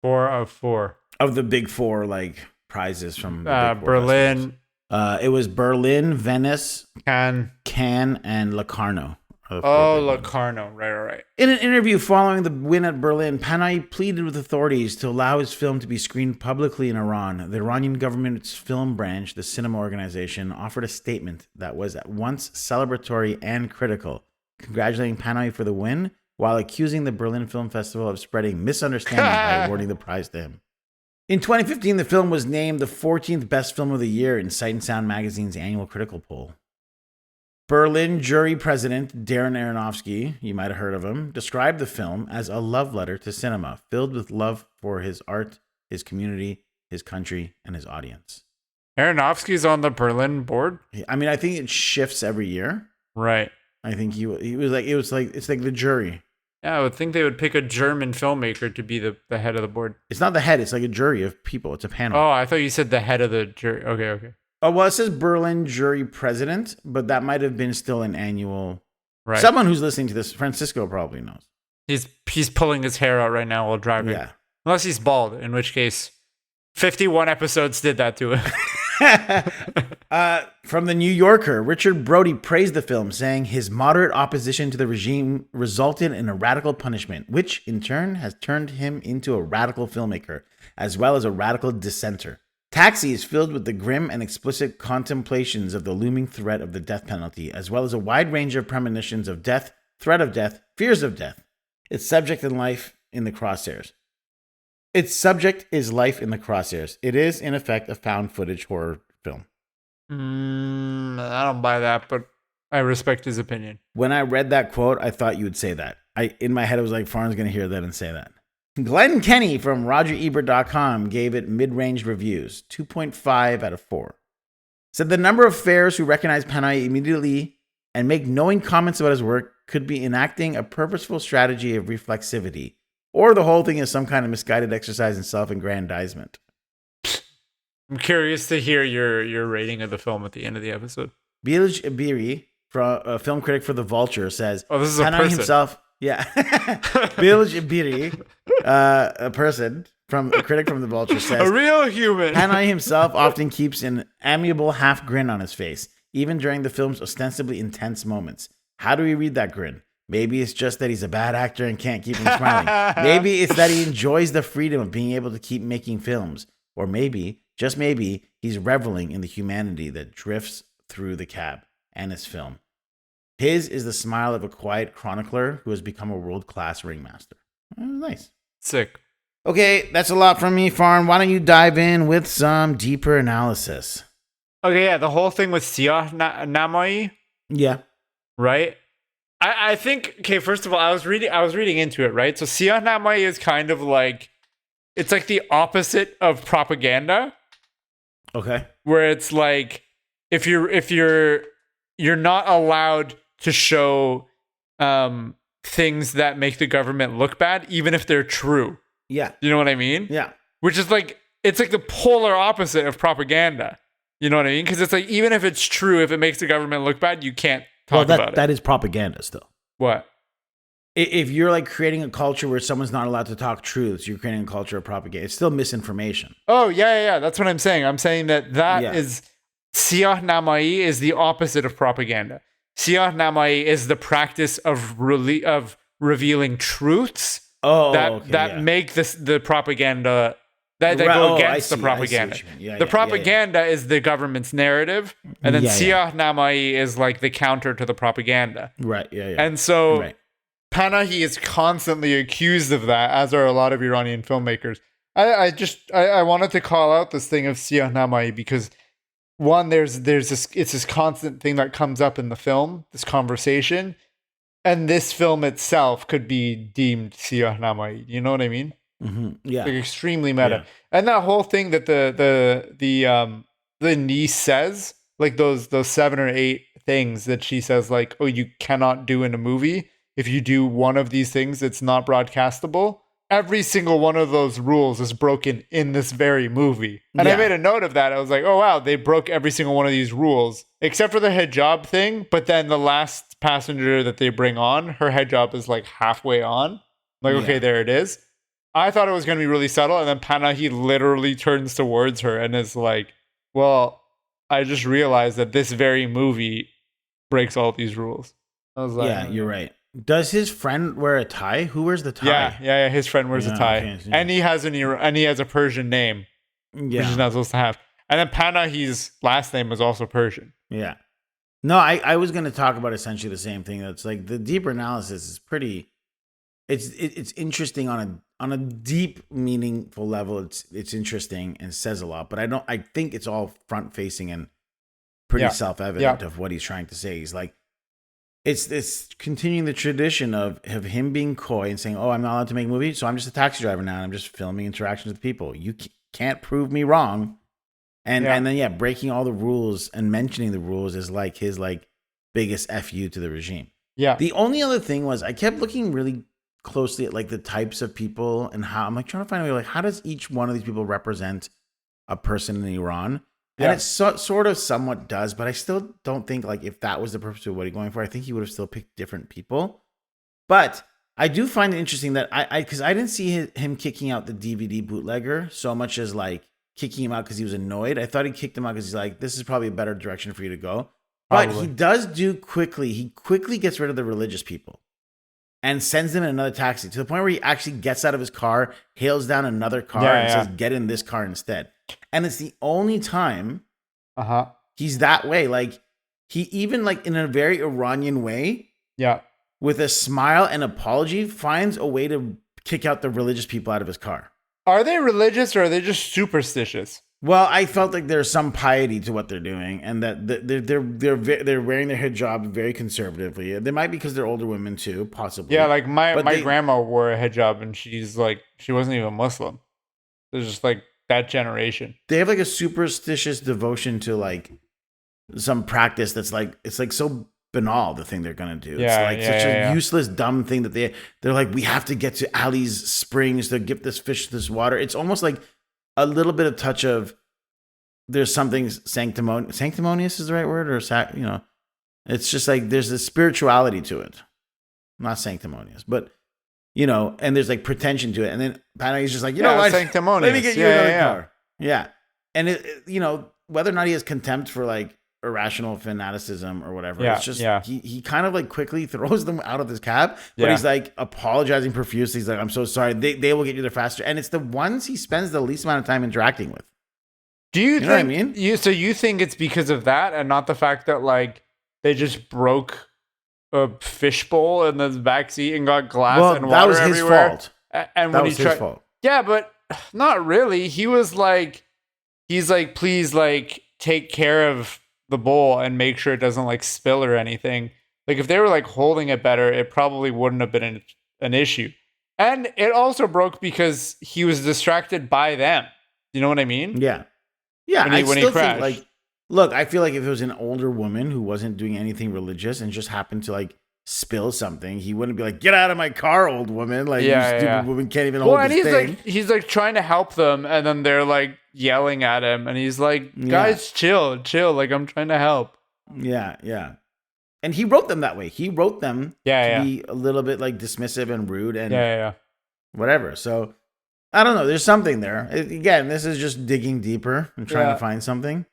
4 of 4 of the big 4 like prizes from the big 4 Berlin. It was Berlin, Venice, Cannes, and Locarno. Locarno. Right. In an interview following the win at Berlin, Panahi pleaded with authorities to allow his film to be screened publicly in Iran. The Iranian government's film branch, the Cinema Organization, offered a statement that was at once celebratory and critical, congratulating Panahi for the win, while accusing the Berlin Film Festival of spreading misunderstanding by awarding the prize to him. In 2015, the film was named the 14th best film of the year in Sight and Sound magazine's annual critical poll. Berlin jury president Darren Aronofsky, you might have heard of him, described the film as a love letter to cinema, filled with love for his art, his community, his country, and his audience. Aronofsky's on the Berlin board? I mean, I think it shifts every year. Right. I think he was like, it's like the jury. Yeah, I would think they would pick a German filmmaker to be the head of the board. It's not the head. It's like a jury of people. It's a panel. Oh, I thought you said the head of the jury. Okay. Oh, well, it says Berlin jury president, but that might have been still an annual. Right. Someone who's listening to this, Francisco, probably knows. He's pulling his hair out right now while driving. Yeah. Unless he's bald, in which case 51 episodes did that to him. From the New Yorker, Richard Brody praised the film, saying his moderate opposition to the regime resulted in a radical punishment, which in turn has turned him into a radical filmmaker, as well as a radical dissenter. Taxi is filled with the grim and explicit contemplations of the looming threat of the death penalty, as well as a wide range of premonitions of death, threat of death, fears of death. Its subject is life in the crosshairs. It is, in effect, a found footage horror film. I don't buy that, but I respect his opinion. When I read that quote, I thought you would say that. In my head, I was like, Farn's going to hear that and say that. Glenn Kenny from RogerEbert.com gave it mid-range reviews, 2.5 out of 4. Said the number of fairs who recognize Panahi immediately and make knowing comments about his work could be enacting a purposeful strategy of reflexivity, or the whole thing is some kind of misguided exercise in self-aggrandizement. I'm curious to hear your rating of the film at the end of the episode. Bilge Ibiri, a film critic for The Vulture, says, "Oh, this is a person." Himself, yeah. Bilge Ibiri, a critic from The Vulture, says, "A real human." Panahi himself often keeps an amiable half grin on his face, even during the film's ostensibly intense moments. How do we read that grin? Maybe it's just that he's a bad actor and can't keep him smiling. Maybe it's that he enjoys the freedom of being able to keep making films. Or maybe, just maybe, he's reveling in the humanity that drifts through the cab and his film. His is the smile of a quiet chronicler who has become a world-class ringmaster. Nice. Sick. Okay, that's a lot from me, Farn. Why don't you dive in with some deeper analysis? Okay, yeah, the whole thing with Siyah Namai. Yeah. Right? I think, okay, first of all, I was reading into it, right? So Siyah Namai is kind of like, it's like the opposite of propaganda. Okay. Where it's like, if you're not allowed to show things that make the government look bad, even if they're true. Yeah. You know what I mean? Yeah. Which is like, it's like the polar opposite of propaganda. You know what I mean? Because it's like, even if it's true, if it makes the government look bad, you can't talk about it. That is propaganda still. What? if you're like creating a culture where someone's not allowed to talk truths, you're creating a culture of propaganda. It's still misinformation. Oh, yeah. That's what I'm saying. I'm saying that Yeah. is Siyah Namai is the opposite of propaganda. Siyah Namai is the practice of revealing truths that make the propaganda that go against the propaganda. The propaganda is the government's narrative, and then Siyah Namai is like the counter to the propaganda. Right. Yeah. And so Panahi is constantly accused of that, as are a lot of Iranian filmmakers. I wanted to call out this thing of Siyah Namai because one, there's this constant thing that comes up in the film, this conversation, and this film itself could be deemed Siyah Namai. You know what I mean? Mm-hmm. Yeah, like extremely meta, and that whole thing that the niece says, like those 7 or 8 things that she says, like, oh, you cannot do in a movie. If you do one of these things, it's not broadcastable. Every single one of those rules is broken in this very movie. And I made a note of that. I was like, oh, wow, they broke every single one of these rules, except for the hijab thing. But then the last passenger that they bring on, her hijab is like halfway on. Like, okay, there it is. I thought it was going to be really subtle. And then Panahi literally turns towards her and is like, well, I just realized that this very movie breaks all these rules. I was like, yeah, you're right. Does his friend wear a tie? Who wears the tie? Yeah. His friend wears a tie, and he has a Persian name, which he's not supposed to have. And then Panahi's last name is also Persian. Yeah. No, I was going to talk about essentially the same thing. That's like the deeper analysis is pretty. It's interesting on a deep, meaningful level. It's interesting and says a lot. But I think it's all front facing and pretty self evident of what he's trying to say. He's like. It's continuing the tradition of him being coy and saying, oh, I'm not allowed to make a movie, so I'm just a taxi driver now, and I'm just filming interactions with people. You can't prove me wrong. And then, breaking all the rules and mentioning the rules is like his like biggest FU to the regime. Yeah. The only other thing was I kept looking really closely at like the types of people and how I'm like trying to find a way, like, how does each one of these people represent a person in Iran? And it sort of somewhat does, but I still don't think, like, if that was the purpose of what he's going for, I think he would have still picked different people. But I do find it interesting that because I didn't see him kicking out the DVD bootlegger so much as, like, kicking him out because he was annoyed. I thought he kicked him out because he's like, this is probably a better direction for you to go. Probably. But he does do quickly. He quickly gets rid of the religious people and sends them in another taxi to the point where he actually gets out of his car, hails down another car, and says, get in this car instead. And it's the only time he's that way. Like, he even, like, in a very Iranian way, with a smile and apology, finds a way to kick out the religious people out of his car. Are they religious or are they just superstitious? Well, I felt like there's some piety to what they're doing, and that they're wearing their hijab very conservatively. They might be because they're older women too, possibly. Yeah, like my grandma wore a hijab, and she's like, she wasn't even Muslim. There's just like that generation. They have like a superstitious devotion to like some practice that's like, it's like so banal, the thing they're gonna do. It's like such a useless, dumb thing that they're like, we have to get to Ali's springs to give this fish this water. It's almost like a little bit of touch of there's something sanctimonious is the right word, or it's just like there's a spirituality to it, not sanctimonious, but and there's like pretension to it. And then Panahi's just like, you know what, sanctimonious. Let me get you another car. Yeah, and it whether or not he has contempt for like irrational fanaticism or whatever, it's just he kind of like quickly throws them out of this cab, but he's like apologizing profusely. He's like, I'm so sorry, they will get you there faster. And it's the ones he spends the least amount of time interacting with. Do you think know what I mean? So you think it's because of that and not the fact that like they just broke a fishbowl in the backseat and got glass and water everywhere? That was his fault. And when his fault. Yeah, but not really. He's like, please, like, take care of the bowl and make sure it doesn't like spill or anything. Like, if they were like holding it better, it probably wouldn't have been an issue. And it also broke because he was distracted by them. You know what I mean? Yeah. Yeah. When he crashed. Think, like, look, I feel like if it was an older woman who wasn't doing anything religious and just happened to like spill something, he wouldn't be like, get out of my car, old woman. Like, you stupid woman can't even hold this thing. He's like trying to help them, and then they're like yelling at him, and he's like, guys, chill. Like, I'm trying to help. Yeah. And he wrote them that way. He wrote them Yeah, to be a little bit like dismissive and rude and yeah. whatever. So I don't know. There's something there. Again, this is just digging deeper and trying to find something.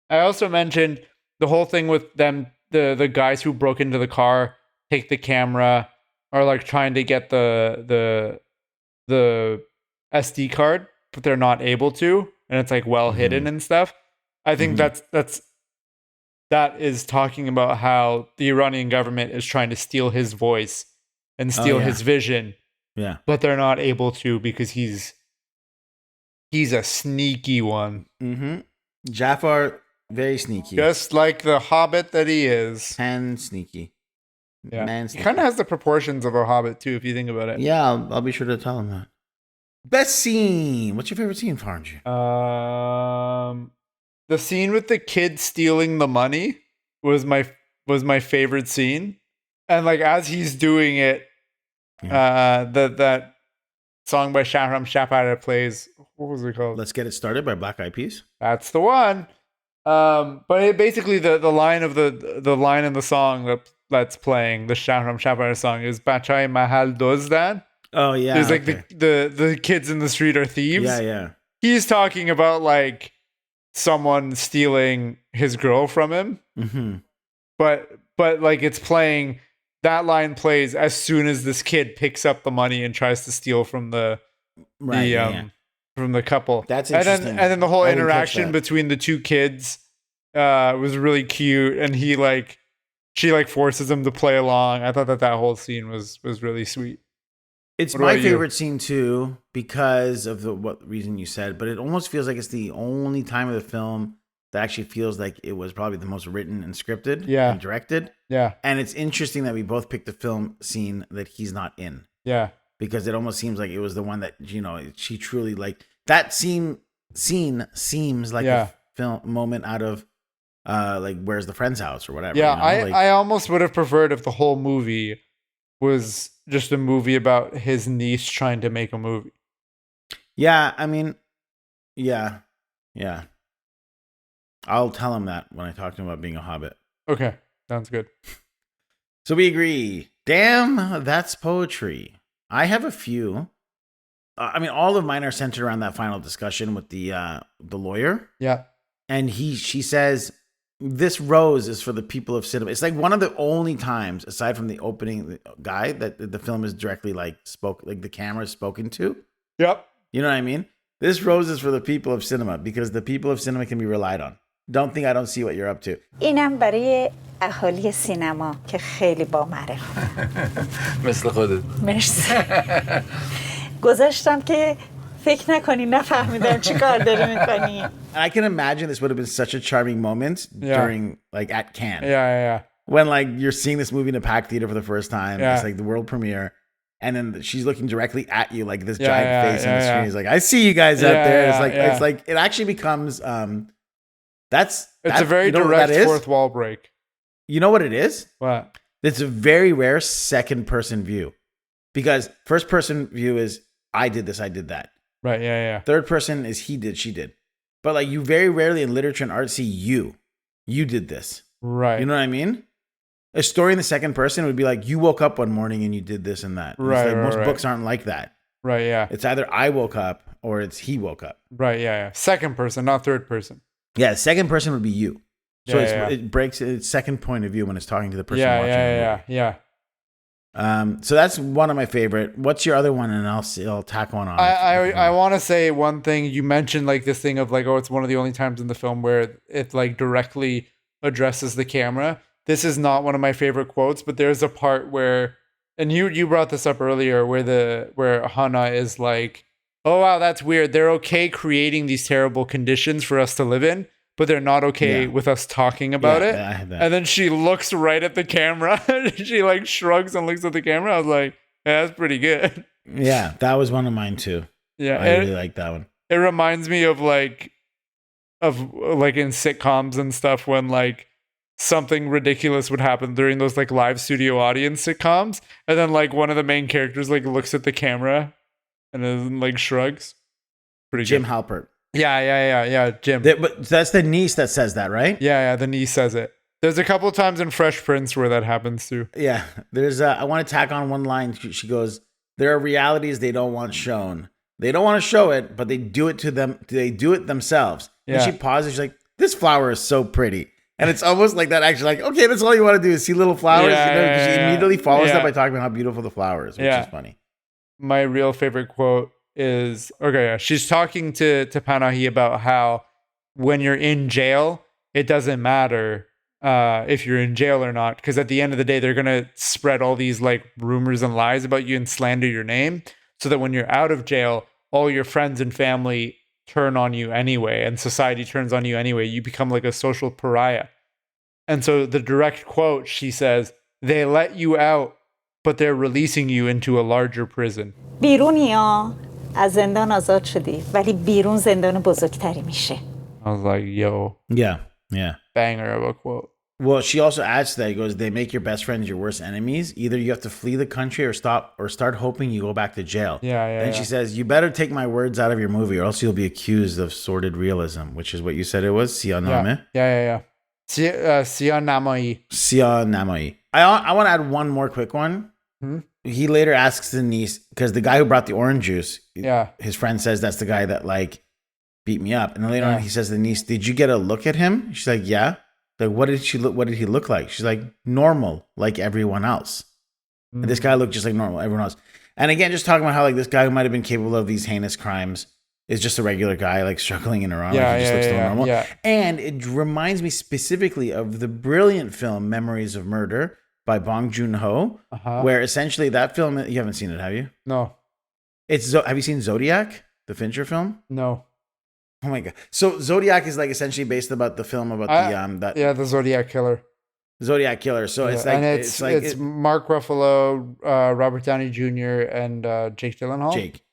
I also mentioned the whole thing with them, the guys who broke into the car, take the camera, are like trying to get the SD card, but they're not able to, and it's like well hidden and stuff. I think that is talking about how the Iranian government is trying to steal his voice and steal his vision. Yeah. But they're not able to because he's a sneaky one. Mm-hmm. Jafar, very sneaky. Just like the hobbit that he is. And sneaky. Yeah. Man, he kind of has the proportions of a hobbit too, if you think about it. Yeah, I'll be sure to tell him that. Best scene. What's your favorite scene, Farnji? The scene with the kid stealing the money was my favorite scene. And like as he's doing it, that song by Shahram Shapara plays. What was it called? Let's Get It Started by Black Eyed Peas. That's the one. But it basically the line of the line in the song that's playing, the Shahram Shapara song, is Bachai Mahal Dozdan. Oh yeah. There's like the kids in the street are thieves. Yeah. He's talking about like someone stealing his girl from him. Mm-hmm. But like it's playing, that line plays as soon as this kid picks up the money and tries to steal from the from the couple. That's interesting. And then the whole interaction between the two kids was really cute, and she forces him to play along. I thought that whole scene was really sweet. It's my favorite scene too, because of what reason you said, but it almost feels like it's the only time of the film that actually feels like it was probably the most written and scripted and directed. Yeah. And it's interesting that we both picked the film scene that he's not in. Yeah. Because it almost seems like it was the one that, she truly like that scene seems like a film moment out of like Where's the Friend's House or whatever. Yeah, I almost would have preferred if the whole movie was just a movie about his niece trying to make a movie. Yeah, I mean, yeah. I'll tell him that when I talk to him about being a hobbit. Okay, sounds good. So we agree. Damn, that's poetry. I have a few. I mean, all of mine are centered around that final discussion with the lawyer. Yeah. And she says, this rose is for the people of cinema. It's like one of the only times, aside from the opening guy, that the film is directly like the camera is spoken to. Yep. You know what I mean? This rose is for the people of cinema because the people of cinema can be relied on. Don't think I don't see what you're up to. اینم برای اهالی سینما که خیلی با معرفت. مثل خودت. مرسی. گذاشتم که فکر نکنی نفهمیدم چی کار داری میکنی. I can imagine this would have been such a charming moment during like at Cannes. Yeah. When like you're seeing this movie in a packed theater for the first time. It's like the world premiere. And then she's looking directly at you like this giant face on the screen. He's like, I see you guys out there. It's like it actually becomes it's a very direct fourth wall break. You know what it is? What? It's a very rare second person view. Because first person view is I did this, I did that. Right, yeah. Third person is he did, she did. But like you very rarely in literature and art see you. You did this. Right. You know what I mean? A story in the second person would be like you woke up one morning and you did this and that. Right. Like most books aren't like that. Right, yeah. It's either I woke up or it's he woke up. Right, yeah. Second person, not third person. Yeah, second person would be you. So it breaks its second point of view when it's talking to the person watching the movie. Yeah. So that's one of my favorite. What's your other one? And I'll tack one on. I want to say one thing. You mentioned like this thing of like, oh, it's one of the only times in the film where it like directly addresses the camera. This is not one of my favorite quotes, but there's a part where, and you brought this up earlier, where Hana is like, oh wow, that's weird. They're okay creating these terrible conditions for us to live in, but they're not okay with us talking about it. I had that. And then she looks right at the camera. She like shrugs and looks at the camera. I was like, yeah, that's pretty good. Yeah, that was one of mine too. Yeah, I really like that one. It reminds me of like in sitcoms and stuff when like something ridiculous would happen during those like live studio audience sitcoms, and then like one of the main characters like looks at the camera and then like shrugs. Pretty Jim good. Halpert. Yeah, Jim. But that's the niece that says that, right? Yeah, the niece says it. There's a couple of times in Fresh Prince where that happens too. Yeah, there's. I want to tack on one line. She goes, "There are realities they don't want shown. They don't want to show it, but they do it to them. They do it themselves." Yeah. And she pauses. She's like, "This flower is so pretty," and it's almost like that. Actually, like, okay, that's all you want to do is see little flowers. Yeah, you know, because she immediately follows yeah. that by talking about how beautiful the flower is, which is funny. My real favorite quote is she's talking to Panahi about how when you're in jail, it doesn't matter if you're in jail or not, because at the end of the day, they're gonna spread all these like rumors and lies about you and slander your name, so that when you're out of jail, all your friends and family turn on you anyway, and society turns on you anyway. You become like a social pariah. And so the direct quote, she says, "They let you out, but they're releasing you into a larger prison." بیرونیا از زندان آزاد شدی ولی بیرون زندان بزرگتری میشه. I was like, yo, Yeah. banger of a quote. Well, she also adds to that. He goes, "They make your best friends your worst enemies. Either you have to flee the country or start hoping you go back to jail." Yeah. Then she says, "You better take my words out of your movie, or else you'll be accused of sordid realism," which is what you said it was. Siyaname. Yeah. Sia Namai. Siyanamai. I want to add one more quick one. Hmm? He later asks the niece, because the guy who brought the orange juice, Yeah. his friend says that's the guy that like beat me up. And then later Yeah. on, he says to the niece, "Did you get a look at him?" She's like, "Yeah." Like, what did he look like? She's like, "Normal, like everyone else." And this guy looked just like normal, everyone else. And again, just talking about how like this guy who might have been capable of these heinous crimes is just a regular guy, like struggling in Iran. Like, he just looks so normal. Yeah. And it reminds me specifically of the brilliant film Memories of Murder by Bong Joon-ho, where essentially that film, you haven't seen it, have you? No. Have you seen Zodiac, the Fincher film? No. Oh my god! So Zodiac is like essentially based about the film about the Zodiac Killer. Zodiac Killer. So it's like it's Mark Ruffalo, Robert Downey Jr. and Jake Gyllenhaal. Jake,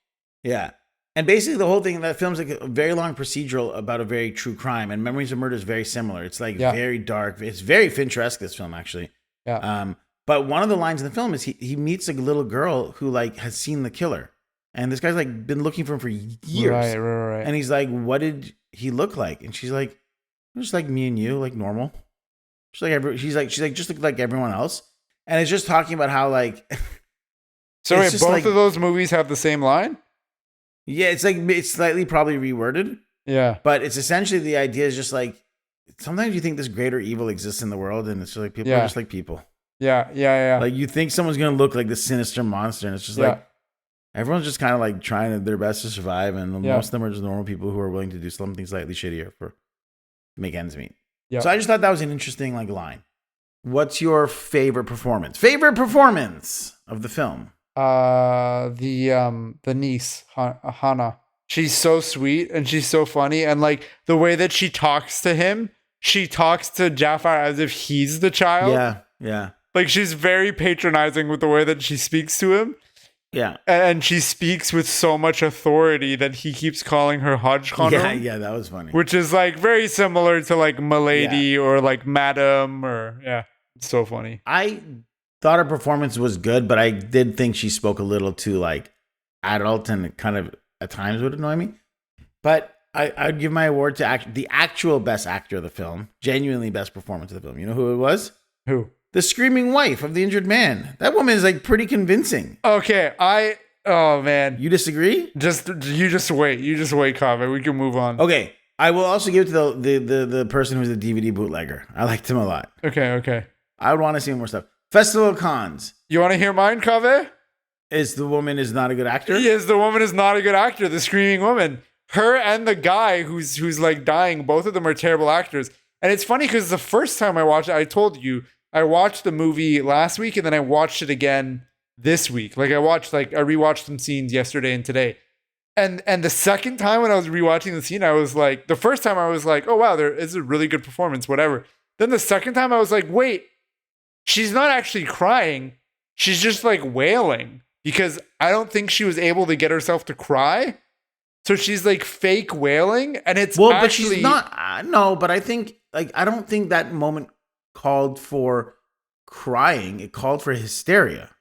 yeah. And basically the whole thing, that film's like a very long procedural about a very true crime, and Memories of Murder is very similar. It's like very dark. It's very Fincher-esque, this film actually. Yeah. But one of the lines in the film is he meets a little girl who like has seen the killer. And this guy's like been looking for him for years. Right. And he's like, "What did he look like?" And she's like, "Just like me and you, like normal." She's like, just look like everyone else. And it's just talking about how like. So wait, both of those movies have the same line? Yeah, it's slightly probably reworded. Yeah. But it's essentially the idea is just like, sometimes you think this greater evil exists in the world, and it's just like people are just like people. Yeah. Like you think someone's gonna look like this sinister monster, and it's just like. Everyone's just kind of like trying their best to survive, and most of them are just normal people who are willing to do something slightly shittier to make ends meet. Yeah. So I just thought that was an interesting like line. What's your favorite performance? Favorite performance of the film? The niece, Hannah. She's so sweet and she's so funny, and like the way that she talks to him, she talks to Jafar as if he's the child. Yeah. Like she's very patronizing with the way that she speaks to him. Yeah. And she speaks with so much authority that he keeps calling her Hodge Condom. Yeah, that was funny. Which is like very similar to like Milady or like Madam or it's so funny. I thought her performance was good, but I did think she spoke a little too like adult and it kind of at times would annoy me. But I'd give my award to the actual best actor of the film, genuinely best performance of the film. You know who it was? Who? The screaming wife of the injured man. That woman is like pretty convincing. Okay, oh man. You disagree? You just wait, Kaveh. We can move on. Okay. I will also give it to the person who's the DVD bootlegger. I liked him a lot. Okay. I would want to see more stuff. Festival of Cons. You want to hear mine, Kaveh? Is the woman is not a good actor? Yes, the woman is not a good actor. The screaming woman. Her and the guy who's like dying, both of them are terrible actors. And it's funny because the first time I watched it, I told you, I watched the movie last week and then I watched it again this week. Like I rewatched some scenes yesterday and today. And the second time when I was rewatching the scene, I was like, the first time I was like, oh wow, there is a really good performance, whatever. Then the second time I was like, wait, she's not actually crying. She's just like wailing because I don't think she was able to get herself to cry. So she's like fake wailing and it's but she's not. No, but I think I don't think that moment called for crying. It called for hysteria.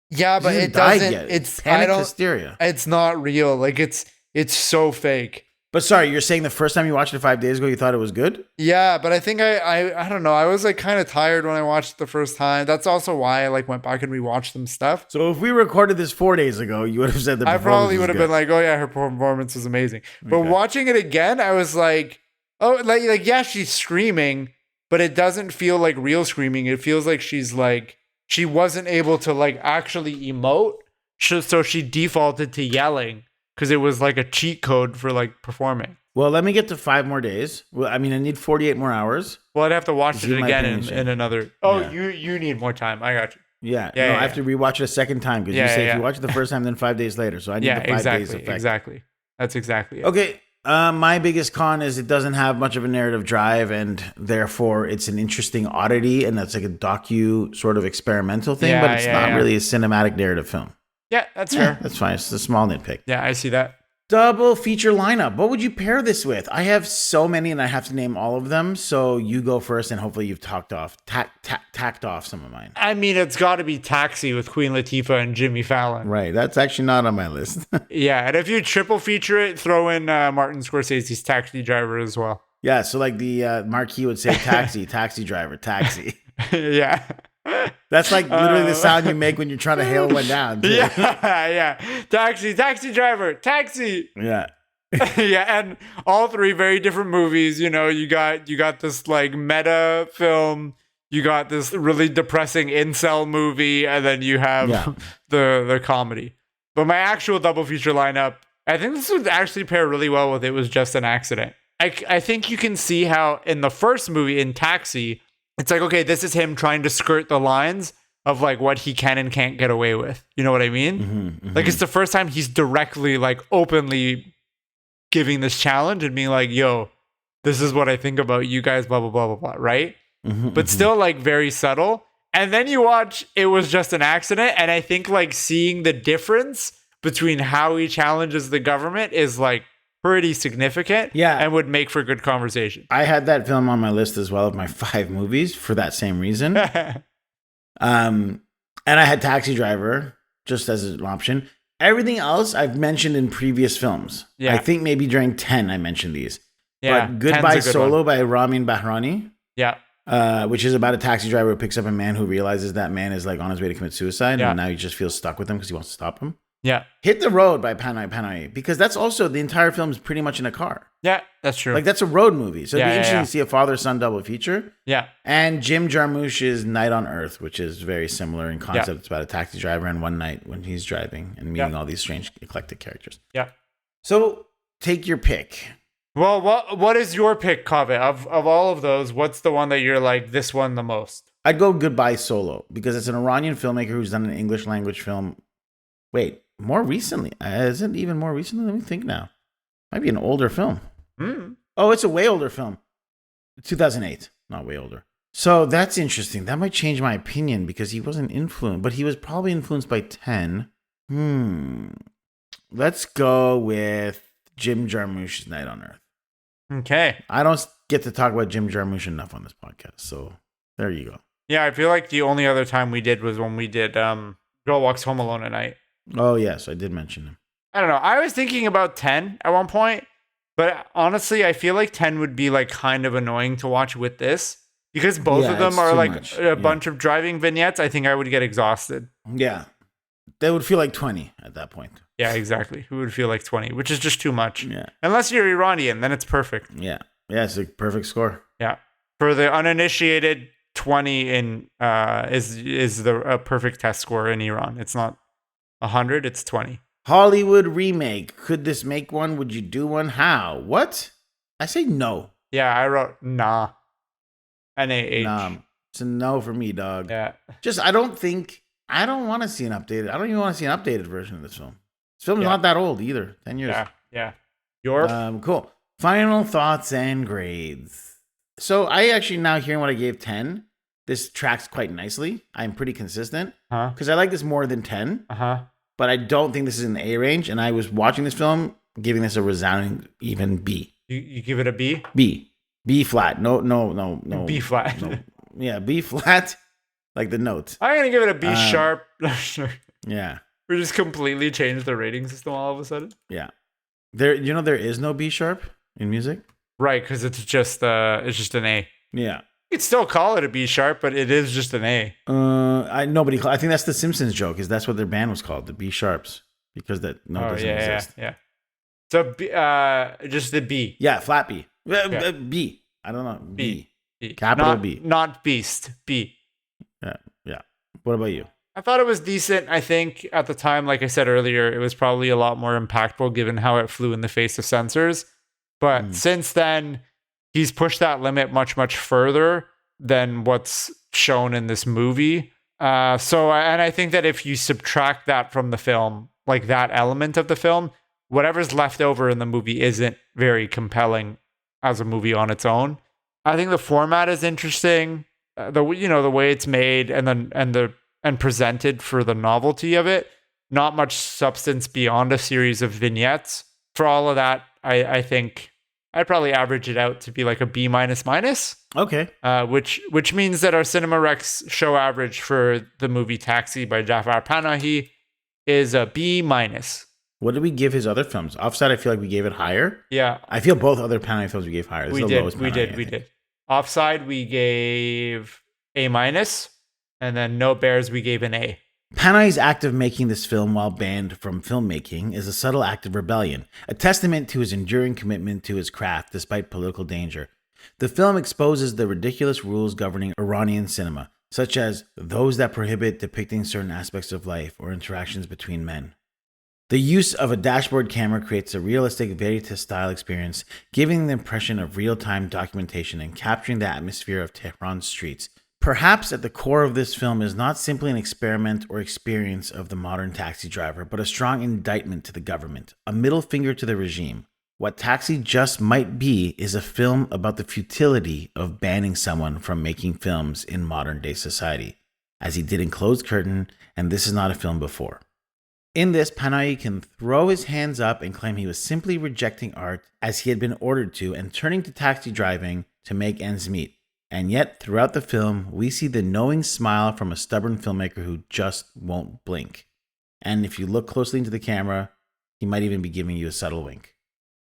Yeah, but it doesn't. It's panic hysteria. It's not real. Like it's so fake. But sorry, you're saying the first time you watched it 5 days ago, you thought it was good? Yeah, but I think I don't know. I was like kind of tired when I watched it the first time. That's also why I like went back and rewatched some stuff. So if we recorded this 4 days ago, you would have said the I performance probably was would have good. been like, oh yeah, her performance was amazing. But Okay. watching it again, I was like, oh, like yeah, she's screaming, but it doesn't feel like real screaming. It feels like she's like she wasn't able to like actually emote, so she defaulted to yelling because it was like a cheat code for like performing. Well, let me get to 5 more days. Well, I mean, I need 48 more hours. Well, I'd have to watch See it my again opinion, in another. Oh, Yeah. you need more time. I got you. Yeah. Yeah, No, yeah, I have to rewatch it a second time because you say if you watch it the first time, then 5 days later. So I need Yeah, the 5 days exactly, effect. exactly. That's exactly it. Okay. My biggest con is it doesn't have much of a narrative drive, and therefore it's an interesting oddity, and that's like a docu sort of experimental thing, but it's not really a cinematic narrative film. Yeah, that's fair. That's fine. It's a small nitpick. Yeah, I see that. Double feature lineup. What would you pair this with? I have so many, and I have to name all of them. So you go first, and hopefully you've tacked off some of mine. I mean, it's got to be Taxi with Queen Latifah and Jimmy Fallon. Right. That's actually not on my list. Yeah, and if you triple feature it, throw in Martin Scorsese's Taxi Driver as well. Yeah. So like the marquee would say taxi, taxi driver, taxi. Yeah. That's like literally the sound you make when you're trying to hail one down. Too. Yeah. Taxi driver, taxi. Yeah. Yeah, and all three very different movies. You know, you got this like meta film, you got this really depressing incel movie, and then you have the comedy. But my actual double feature lineup, I think this would actually pair really well with It Was Just an Accident. I think you can see how in the first movie, in Taxi, it's like, okay, this is him trying to skirt the lines of like what he can and can't get away with. You know what I mean? Like it's the first time he's directly, like openly giving this challenge and being like, yo, this is what I think about you guys, blah, blah, blah, blah, blah, right? But still like very subtle. And then you watch It Was Just an Accident. And I think like seeing the difference between how he challenges the government is like pretty significant, and would make for good conversation. I had that film on my list as well of my 5 movies for that same reason. And I had Taxi Driver just as an option. Everything else I've mentioned in previous films. Yeah. I think maybe during 10 I mentioned these. Yeah, But Goodbye 10's a good Solo one. by Ramin Bahrani, Yeah. which is about a taxi driver who picks up a man who realizes that man is like on his way to commit suicide, Yeah. and now he just feels stuck with him because he wants to stop him. Yeah. Hit the Road by Panahi, because that's also the entire film is pretty much in a car. Yeah, that's true. Like that's a road movie, so it'd Yeah, be yeah, interesting yeah. to see a father-son double feature. Yeah. And Jim Jarmusch's Night on Earth, which is very similar in concept. Yeah. It's about a taxi driver and one night when he's driving and meeting all these strange, eclectic characters. Yeah. So take your pick. Well, what is your pick, Kaveh? Of all of those, what's the one that you're like, this one the most? I'd go Goodbye Solo because it's an Iranian filmmaker who's done an English language film. Wait, more recently? Is it even more recently? Let me think now. Might be an older film. Oh, it's a way older film. 2008, not way older. So that's interesting. That might change my opinion because he wasn't influenced, but he was probably influenced by 10. Let's go with Jim Jarmusch's Night on Earth. Okay. I don't get to talk about Jim Jarmusch enough on this podcast, so there you go. Yeah, I feel like the only other time we did was when we did Girl Walks Home Alone at Night. Oh, yes, I did mention him. I don't know. I was thinking about 10 at one point, but honestly, I feel like 10 would be like kind of annoying to watch with this because both of them it's are too like much. a bunch of driving vignettes. I think I would get exhausted. Yeah. They would feel like 20 at that point. Yeah, exactly. Who would feel like 20, which is just too much. Yeah. Unless you're Iranian, then it's perfect. Yeah. Yeah, it's a perfect score. Yeah. For the uninitiated, 20 in is the perfect test score in Iran. It's not 100, it's 20. Hollywood remake. Could this make one? Would you do one? How? What? I say no. Yeah, I wrote nah. N-A-H. Nah. It's a no for me, dog. Yeah. Just, I don't want to see an updated. I don't even want to see an updated version of this film. This film's not that old either. 10 years. Yeah. Your Cool. Final thoughts and grades. So I actually now hearing what I gave 10, this tracks quite nicely. I'm pretty consistent because I like this more than 10. But I don't think this is in the A range. And I was watching this film, giving this a resounding even B. You give it a B? B flat. No. B flat. No. Yeah, B flat. Like the notes. I'm gonna give it a B sharp. Yeah. We just completely changed the rating system all of a sudden. Yeah. There is no B sharp in music. Right, because it's just an A. Yeah. You could still call it a B sharp, but it is just an A. I think that's the Simpsons joke. Is that's what their band was called, the B sharps, because that doesn't exist. Yeah. So just the B. Yeah, flat B. Yeah. B. I don't know. B. B. Capital B. Not beast. B. Yeah. What about you? I thought it was decent. I think at the time, like I said earlier, it was probably a lot more impactful given how it flew in the face of censors. But since then, he's pushed that limit much, much further than what's shown in this movie. And I think that if you subtract that from the film, like that element of the film, whatever's left over in the movie isn't very compelling as a movie on its own. I think the format is interesting. The way it's made and presented for the novelty of it. Not much substance beyond a series of vignettes. For all of that, I think I'd probably average it out to be like a B minus. Okay. Which means that our Cinema Rex show average for the movie Taxi by Jafar Panahi is a B minus. What did we give his other films? Offside, I feel like we gave it higher. Yeah. I feel both other Panahi films we gave higher. We did. Offside, we gave A minus. And then No Bears, we gave an A. Panahi's act of making this film while banned from filmmaking is a subtle act of rebellion, a testament to his enduring commitment to his craft despite political danger. The film exposes the ridiculous rules governing Iranian cinema, such as those that prohibit depicting certain aspects of life or interactions between men. The use of a dashboard camera creates a realistic Veritas-style experience, giving the impression of real-time documentation and capturing the atmosphere of Tehran's streets. Perhaps at the core of this film is not simply an experiment or experience of the modern taxi driver, but a strong indictment to the government, a middle finger to the regime. What Taxi just might be is a film about the futility of banning someone from making films in modern-day society, as he did in Closed Curtain and This Is Not a Film Before. In this, Panahi can throw his hands up and claim he was simply rejecting art as he had been ordered to and turning to taxi driving to make ends meet. And yet, throughout the film, we see the knowing smile from a stubborn filmmaker who just won't blink. And if you look closely into the camera, he might even be giving you a subtle wink.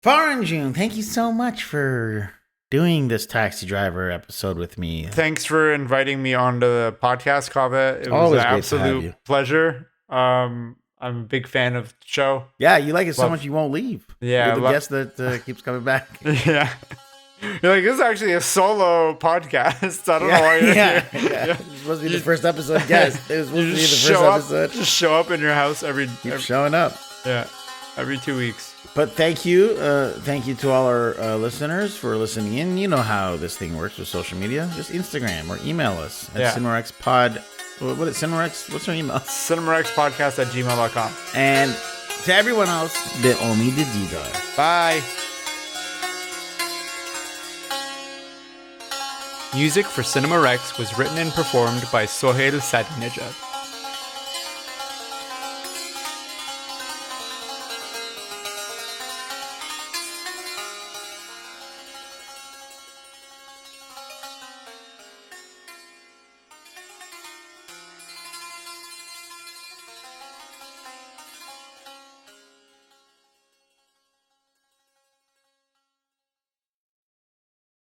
Faran June, thank you so much for doing this Taxi Driver episode with me. Thanks for inviting me on the podcast, Kaveh. It was Always an great to have absolute you. pleasure. I'm a big fan of the show. Yeah, you like it so much you won't leave. Yeah, You're the guest that keeps coming back. Yeah. You're like, this is actually a solo podcast. I don't know why you're here. Yeah. It's supposed to be the first episode guest. It was supposed to be the first episode. Just show up in your house every showing up. Yeah, every 2 weeks. But thank you to all our listeners for listening in. You know how this thing works with social media. Just Instagram or email us at CinemaRexPod. What is CinemaRex? What's our email? CinemaRexPodcast@gmail.com. And to everyone else, the Omi de Didar. Bye. Music for Cinema Rex was written and performed by Sohail Sadinejad.